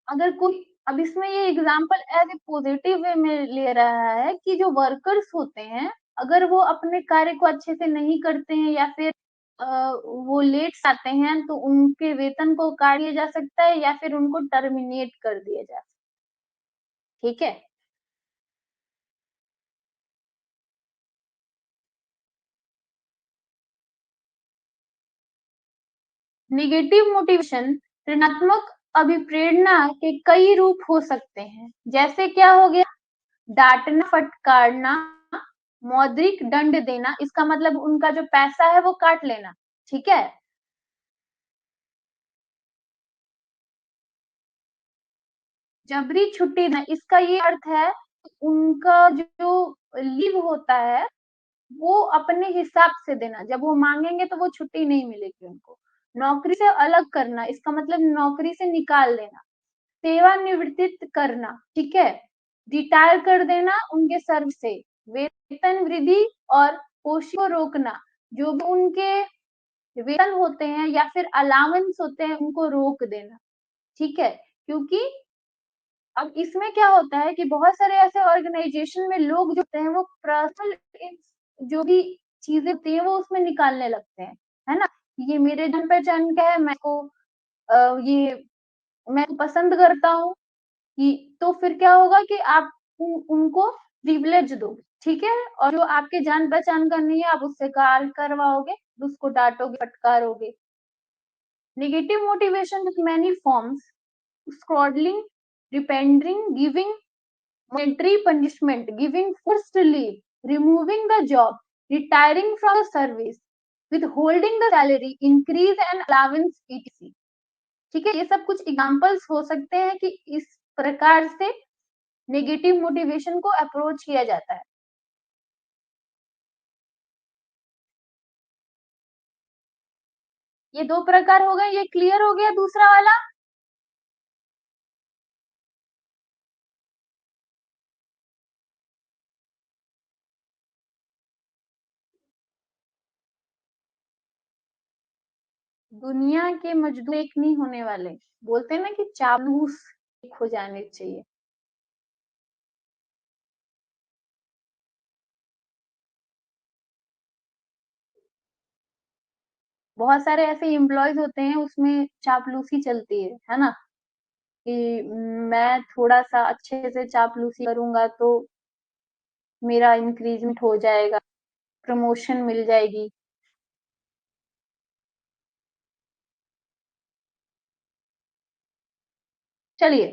अगर कोई अब इसमें ये example as a positive way में ले रहा है कि जो वर्कर्स होते हैं, अगर वो अपने कार्य को अच्छे से नहीं करते हैं या फिर वो लेट से आते हैं, तो उनके वेतन को काट लिया जा सकता है या फिर उनको टर्मिनेट कर दिया जा ठीक है? नेगेटिव मोटिवेशन ऋणात्मक अभिप्रेरणा के कई रूप हो सकते हैं। जैसे क्या हो गया? डाँटना, फटकारना, मौद्रिक दंड देना, इसका मतलब उनका जो पैसा है वो काट लेना, ठीक है? जबरी छुट्टी ना इसका ये अर्थ है, उनका जो लीव होता है, वो अपने हिसाब से देना, जब वो माँगेंगे तो वो छुट्टी नहीं मिलेगी उनको। नौकरी से अलग करना, इसका मतलब नौकरी से निकाल देना। सेवानिवृत्त करना, ठीक है? रिटायर कर देना उनके सर्व से, वेतन वृद्धि और पोस्ट को रोकना, जो भी उनके वेतन होते हैं या फिर अलाउंस होते हैं, उनको रोक देना, ठीक है? क्योंकि अब इसमें क्या होता है कि बहुत सारे ऐसे ऑर्गेनाइजेशन में लोग जो होते हैं वो पर्सनल जो भी चीज़ें होती हैं वो उसमें निकालने लगते हैं, है ना? ये मेरे जान-पहचान का है, मैं इसको ये मैं पसंद करता हूँ कि तो फिर क्या होगा कि आप उनको प्रिविलेज दो, ठीक है? और जो आपके जान-पहचान का नहीं है, आप उससे कार्य करवाओगे, उसको डाँटोगे, फटकारोगे। Negative motivation with many forms, scolding, reprimanding, giving monetary punishment, giving forced leave, removing the job, retiring from the service, withholding the salary, increase and allowance etc. ठीक है, ये सब कुछ एग्जाम्पल्स हो सकते हैं कि इस प्रकार से नेगेटिव मोटिवेशन को अप्रोच किया जाता है। ये 2 प्रकार हो गए, ये क्लियर हो गया दूसरा वाला? दुनिया के मजदूर एक नहीं होने वाले। बोलते हैं ना कि चापलूस एक हो जाने चाहिए। बहुत सारे ऐसे एम्प्लॉइज़ होते हैं उसमें चापलूसी चलती है ना? कि मैं थोड़ा-सा अच्छे से चापलूसी करूँगा तो मेरा इंक्रीज़मेंट हो जाएगा, प्रमोशन मिल जाएगी। चलिए,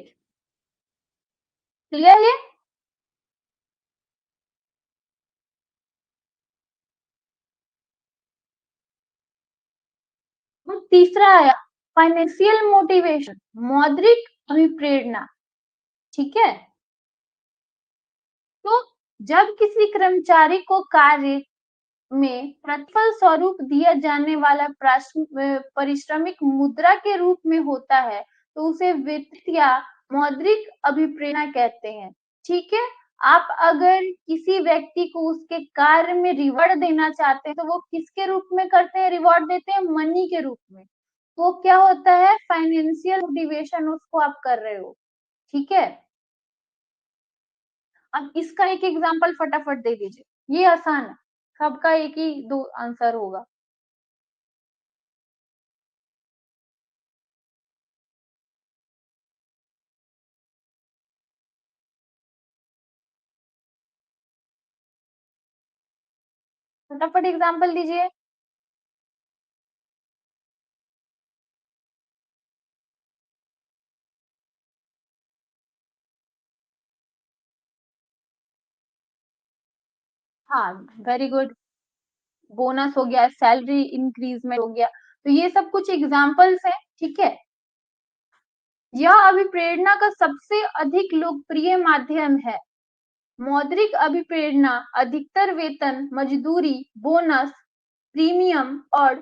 क्लियर ये? अब तीसरा आया फाइनेंशियल मोटिवेशन, मौद्रिक अभिप्रेरणा, ठीक है? तो जब किसी कर्मचारी को कार्य में प्रतिफल स्वरूप दिया जाने वाला पारिश्रमिक मुद्रा के रूप में होता है, तो उसे वेतन या मौद्रिक अभिप्रेरणा कहते हैं। ठीक है, आप अगर किसी व्यक्ति को उसके कार्य में रिवॉर्ड देना चाहते हैं तो वो किसके रूप में करते हैं, रिवॉर्ड देते हैं मनी के रूप में। तो क्या होता है, फाइनेंशियल मोटिवेशन उसको आप कर रहे हो। ठीक है, अब इसका एक एग्जांपल फटाफट दे दीजिए, ये आसान है, सबका एक ही दो आंसर होगा। फटाफट एग्जांपल दीजिए। हाँ, वेरी गुड। बोनस हो गया, सैलरी इंक्रीजमेंट हो गया, तो ये सब कुछ एग्जांपल्स हैं। ठीक है, यह अभिप्रेरणा का सबसे अधिक लोकप्रिय माध्यम है। मौद्रिक अभिप्रेरणा अधिकतर वेतन, मजदूरी, बोनस, प्रीमियम और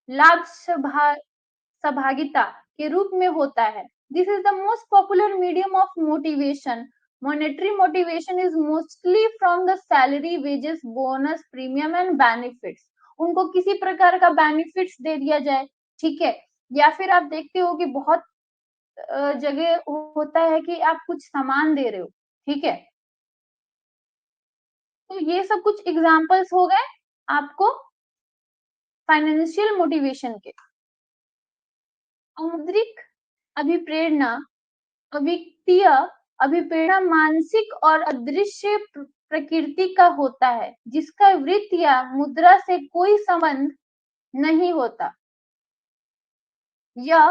लाभ सहभागिता के रूप में होता है। This is the most popular medium of motivation. Monetary motivation is mostly from the salary, wages, bonus, premium and benefits. उनको किसी प्रकार का बेनिफिट्स दे दिया जाए। ठीक है, या फिर आप देखते हो कि बहुत जगह होता है कि आप कुछ सामान दे रहे हो। ठीक है, तो ये सब कुछ एग्जांपल्स हो गए आपको फाइनेंशियल मोटिवेशन के। मौद्रिक अभिप्रेरणा, अवित्तीय अभिप्रेरणा मानसिक और अदृश्य प्रकृति का होता है, जिसका वृत्त या मुद्रा से कोई संबंध नहीं होता। यह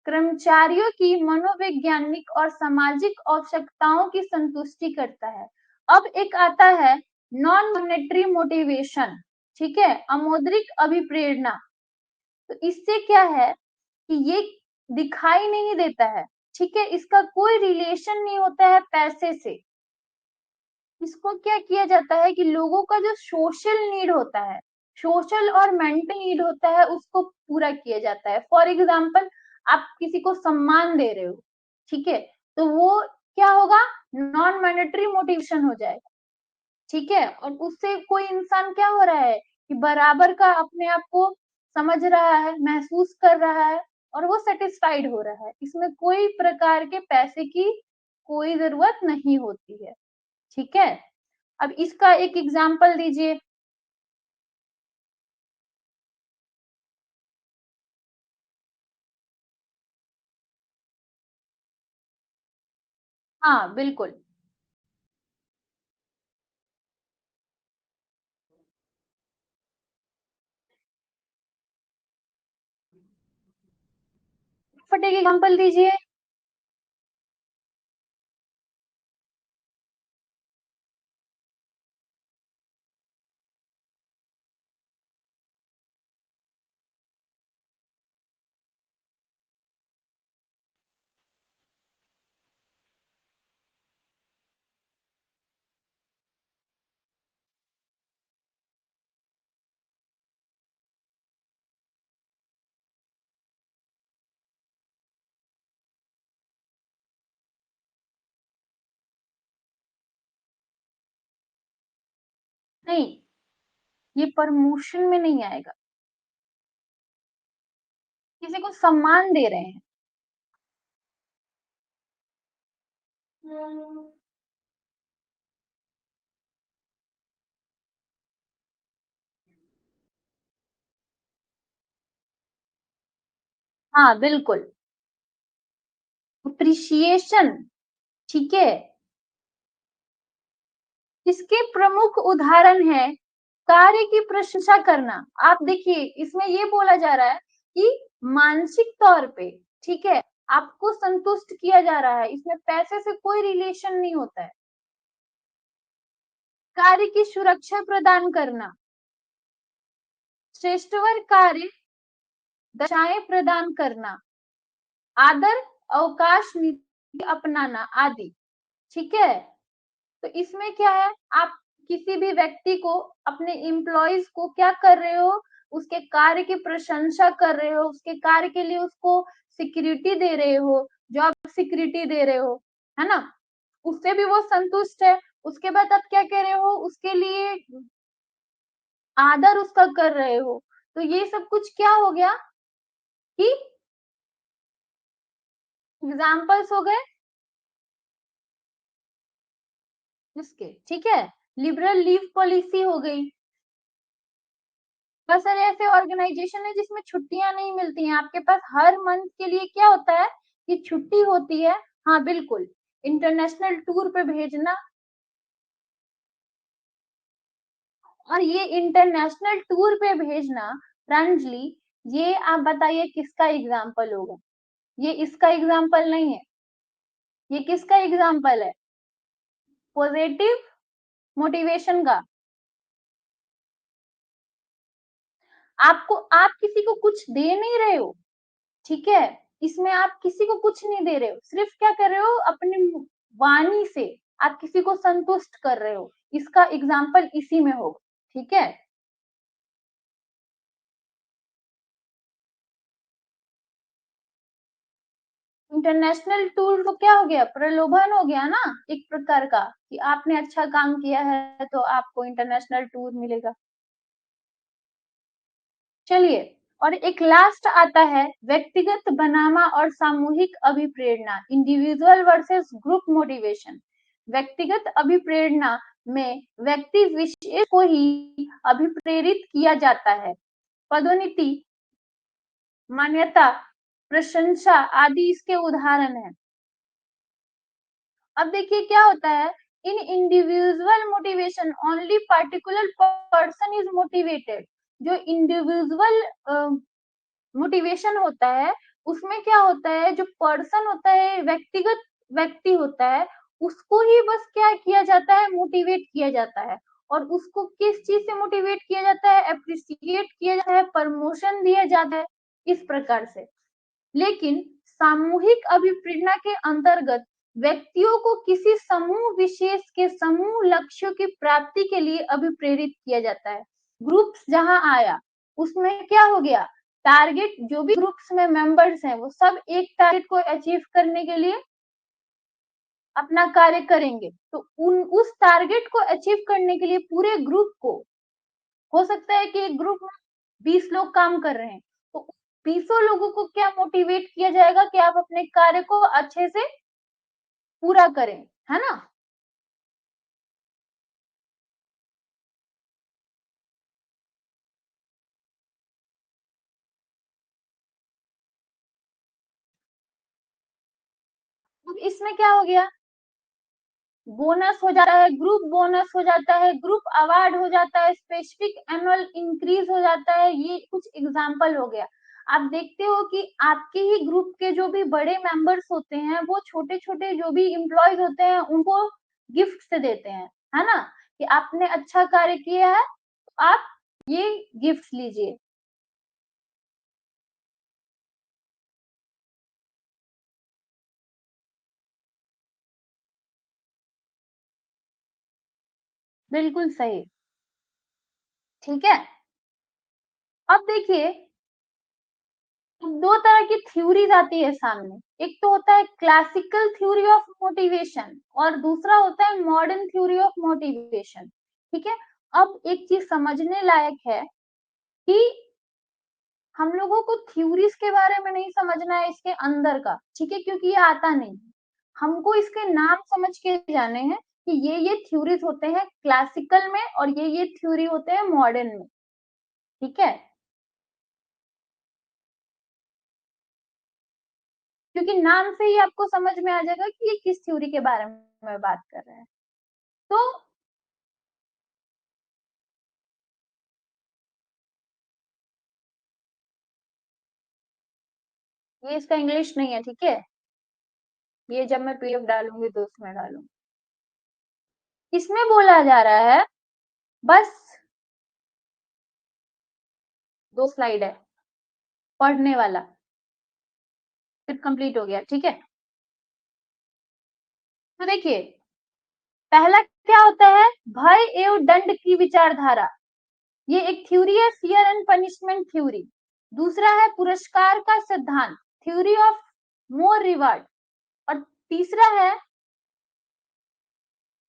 कर्मचारियों की मनोवैज्ञानिक और सामाजिक आवश्यकताओं की संतुष्टि करता है। अब एक आता है नॉन मॉनेटरी मोटिवेशन। ठीक है, अमौद्रिक अभिप्रेरणा। तो इससे क्या है कि ये दिखाई नहीं देता है। ठीक है, इसका कोई रिलेशन नहीं होता है पैसे से। इसको क्या किया जाता है कि लोगों का जो सोशल नीड होता है, सोशल और मेंटल नीड होता है, उसको पूरा किया जाता है। फॉर एग्जाम्पल, आप किसी को सम्मान दे रहे हो। ठीक है, तो वो क्या होगा, नॉन मॉनेटरी मोटिवेशन हो जाएगा। ठीक है, और उससे कोई इंसान क्या हो रहा है कि बराबर का अपने आप को समझ रहा है, महसूस कर रहा है, और वो सेटिस्फाइड हो रहा है। इसमें कोई प्रकार के पैसे की कोई जरूरत नहीं होती है। ठीक है, अब इसका एक एग्जाम्पल दीजिए। हाँ बिल्कुल। फट एक एग्जाम्पल दीजिए। नहीं, ये प्रमोशन में नहीं आएगा। किसी को सम्मान दे रहे हैं। हाँ बिल्कुल, अप्रिसिएशन। ठीक है, इसके प्रमुख उदाहरण है कार्य की प्रशंसा करना। आप देखिए, इसमें ये बोला जा रहा है कि मानसिक तौर पे, ठीक है, आपको संतुष्ट किया जा रहा है, इसमें पैसे से कोई रिलेशन नहीं होता है। कार्य की सुरक्षा प्रदान करना, श्रेष्ठवर कार्य दशाएं प्रदान करना, आदर अवकाश नीति अपनाना आदि। ठीक है, तो इसमें क्या है, आप किसी भी व्यक्ति को, अपने एम्प्लॉइज को क्या कर रहे हो, उसके कार्य की प्रशंसा कर रहे हो, उसके कार्य के लिए उसको सिक्योरिटी दे रहे हो। जॉब सिक्योरिटी दे रहे हो, है ना, उससे भी वो संतुष्ट है। उसके बाद आप क्या कह रहे हो, उसके लिए आदर उसका कर रहे हो। तो ये सब कुछ क्या हो गया कि एग्जाम्पल्स हो गए इसके, ठीक है। लिबरल लीव पॉलिसी हो गई। बहुत सारे ऐसे ऑर्गेनाइजेशन है जिसमें छुट्टियां नहीं मिलती हैं, आपके पास हर मंथ के लिए क्या होता है कि छुट्टी होती है। हाँ बिल्कुल, इंटरनेशनल टूर पे भेजना। और ये इंटरनेशनल टूर पे भेजना फ्रेंडली, ये आप बताइए किसका एग्जाम्पल होगा? ये इसका एग्जाम्पल नहीं है। ये किसका एग्जाम्पल है? पॉजिटिव मोटिवेशन का। आपको, आप किसी को कुछ दे नहीं रहे हो, ठीक है, इसमें आप किसी को कुछ नहीं दे रहे हो, सिर्फ क्या कर रहे हो, अपनी वाणी से आप किसी को संतुष्ट कर रहे हो। इसका एग्जाम्पल इसी में होगा, ठीक है। इंटरनेशनल टूर तो क्या हो गया, प्रलोभन हो गया ना एक प्रकार का, कि आपने अच्छा काम किया है तो आपको इंटरनेशनल टूर मिलेगा। चलिए, और एक लास्ट आता है व्यक्तिगत बनामा और सामूहिक अभिप्रेरणा, इंडिविजुअल वर्सेस ग्रुप मोटिवेशन। व्यक्तिगत अभिप्रेरणा में व्यक्ति विशेष को ही अभिप्रेरित किया जाता है। पदोन्नति, मान्यता, प्रशंसा आदि इसके उदाहरण हैं। अब देखिए क्या होता है, in individual motivation only particular person is motivated. जो इंडिविजुअल मोटिवेशन होता है, उसमें क्या होता है, जो पर्सन होता है, व्यक्तिगत व्यक्ति होता है, उसको ही बस क्या किया जाता है, मोटिवेट किया जाता है। और उसको किस चीज से मोटिवेट किया जाता है, अप्रिशिएट किया जाता है, प्रमोशन दिया जाता है, इस प्रकार से। लेकिन सामूहिक अभिप्रेरणा के अंतर्गत व्यक्तियों को किसी समूह विशेष के समूह लक्ष्यों की प्राप्ति के लिए अभिप्रेरित किया जाता है। ग्रुप्स जहां आया, उसमें क्या हो गया, टारगेट, जो भी ग्रुप्स में मेंबर्स हैं वो सब एक टारगेट को अचीव करने के लिए अपना कार्य करेंगे। तो उस टारगेट को अचीव करने के लिए पूरे ग्रुप को, हो सकता है कि एक ग्रुप में 20 लोग काम कर रहे हैं, तो 20 लोगों को क्या मोटिवेट किया जाएगा कि आप अपने कार्य को अच्छे से पूरा करें, है ना। अब इसमें क्या हो गया, बोनस हो जाता है, ग्रुप बोनस हो जाता है, ग्रुप अवार्ड हो जाता है, स्पेसिफिक एनुअल इंक्रीज हो जाता है। ये कुछ एग्जाम्पल हो गया। आप देखते हो कि आपके ही ग्रुप के जो भी बड़े मेंबर्स होते हैं, वो छोटे छोटे जो भी इम्प्लॉयज होते हैं उनको गिफ्ट से देते हैं, है ना, कि आपने अच्छा कार्य किया है तो आप ये गिफ्ट लीजिए। बिल्कुल सही, ठीक है। अब देखिए, दो तरह की थ्योरीज आती है सामने। एक तो होता है क्लासिकल थ्योरी ऑफ मोटिवेशन और दूसरा होता है मॉडर्न थ्योरी ऑफ मोटिवेशन, ठीक है। अब एक चीज समझने लायक है कि हम लोगों को थ्योरीज के बारे में नहीं समझना है इसके अंदर का, ठीक है, क्योंकि ये आता नहीं। हमको इसके नाम समझ के जाने हैं कि ये थ्योरीज होते हैं क्लासिकल में और ये थ्योरी होते हैं मॉडर्न में, ठीक है। क्योंकि नाम से ही आपको समझ में आ जाएगा कि ये किस थ्योरी के बारे में बात कर रहे हैं। तो ये इसका इंग्लिश नहीं है, ठीक है, ये जब मैं पीडीएफ डालूंगी तो उसमें डालूंगी। इसमें बोला जा रहा है, बस 2 स्लाइड है पढ़ने वाला, फिर कंप्लीट हो गया, ठीक है। तो देखिए, पहला क्या होता है, भय एवं दंड की विचारधारा, ये एक थ्योरी है, फियर एंड पनिशमेंट थ्योरी। दूसरा है पुरस्कार का सिद्धांत, थ्योरी ऑफ मोर रिवार्ड। तीसरा है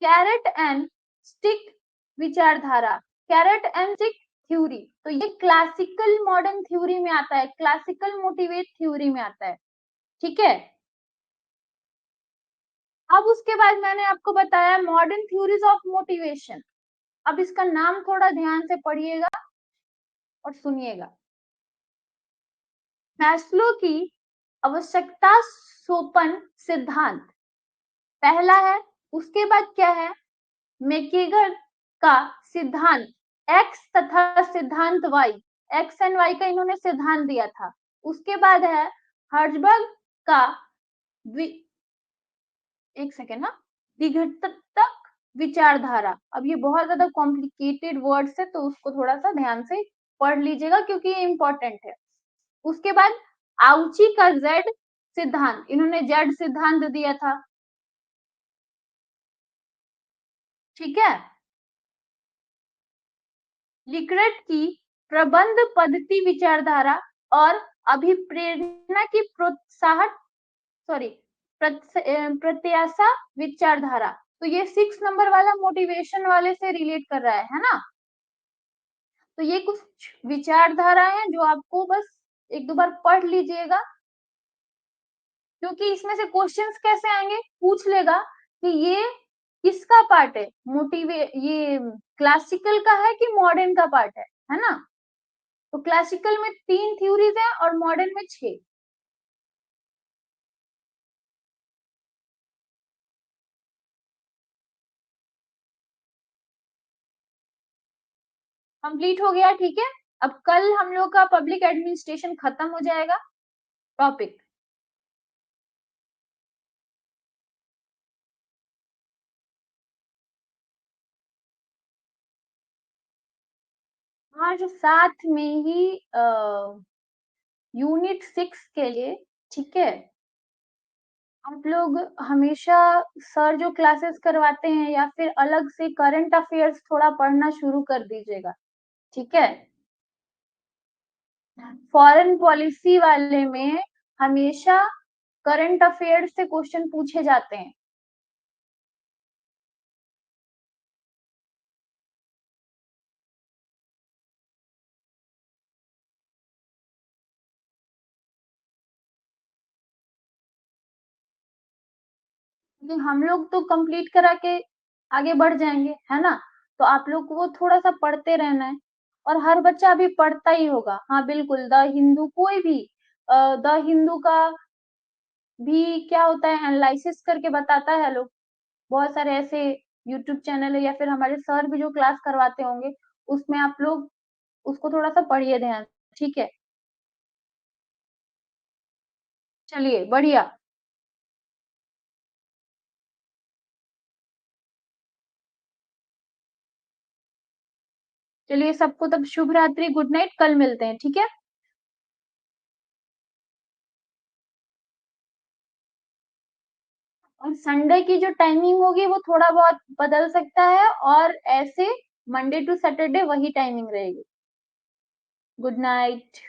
कैरेट एंड स्टिक विचारधारा, कैरेट एंड स्टिक थ्योरी। तो ये क्लासिकल मॉडर्न थ्योरी में आता है, क्लासिकल मोटिवेट थ्योरी में आता है, ठीक है। अब उसके बाद मैंने आपको बताया मॉडर्न थ्योरीज ऑफ मोटिवेशन। अब इसका नाम थोड़ा ध्यान से पढ़िएगा और सुनिएगा। मैस्लो की आवश्यकता सोपन सिद्धांत पहला है। उसके बाद क्या है, मैकेगर का सिद्धांत एक्स तथा सिद्धांत वाई, एक्स एंड वाई का इन्होंने सिद्धांत दिया था। उसके बाद है हर्जबर्ग का एक सेकेंड ना, विघटक विचारधारा। अब ये बहुत ज्यादा कॉम्प्लिकेटेड वर्ड्स है, तो उसको थोड़ा सा ध्यान से पढ़ लीजिएगा क्योंकि ये इंपॉर्टेंट है। उसके बाद आउची का जेड सिद्धांत, इन्होंने जेड सिद्धांत दिया था, ठीक है। लिकरेट की प्रबंध पद्धति विचारधारा और अभिप्रेरणा की प्रोत्साहन सॉरी प्रत्याशा विचारधारा। तो ये 6 नंबर वाला मोटिवेशन वाले से रिलेट कर रहा है ना। तो ये कुछ विचारधारा है जो आपको बस एक दो बार पढ़ लीजिएगा, क्योंकि इसमें से क्वेश्चंस कैसे आएंगे, पूछ लेगा कि ये किसका पार्ट है, ये क्लासिकल का है कि मॉडर्न का पार्ट है ना। तो क्लासिकल में 3 थ्योरीज है और मॉडर्न में 6। कंप्लीट हो गया, ठीक है। अब कल हम लोग का पब्लिक एडमिनिस्ट्रेशन खत्म हो जाएगा टॉपिक। आज साथ में ही यूनिट 6 के लिए, ठीक है। आप लोग हमेशा सर जो क्लासेस करवाते हैं या फिर अलग से करंट अफेयर्स थोड़ा पढ़ना शुरू कर दीजिएगा, ठीक है। फॉरेन पॉलिसी वाले में हमेशा करंट अफेयर्स से क्वेश्चन पूछे जाते हैं। क्योंकि हम लोग तो कंप्लीट करा के आगे बढ़ जाएंगे, है ना। तो आप लोग को वो थोड़ा सा पढ़ते रहना है, और हर बच्चा अभी पढ़ता ही होगा। हाँ बिल्कुल, द हिंदू कोई भी द हिंदू का भी क्या होता है, एनालिसिस करके बताता है लोग। बहुत सारे ऐसे यूट्यूब चैनल है या फिर हमारे सर भी जो क्लास करवाते होंगे, उसमें आप लोग उसको थोड़ा सा पढ़िए ध्यान, ठीक है। चलिए बढ़िया। चलिए सबको तब शुभ रात्रि, गुड नाइट, कल मिलते हैं, ठीक है। और संडे की जो टाइमिंग होगी वो थोड़ा बहुत बदल सकता है, और ऐसे मंडे टू सैटरडे वही टाइमिंग रहेगी। Good night.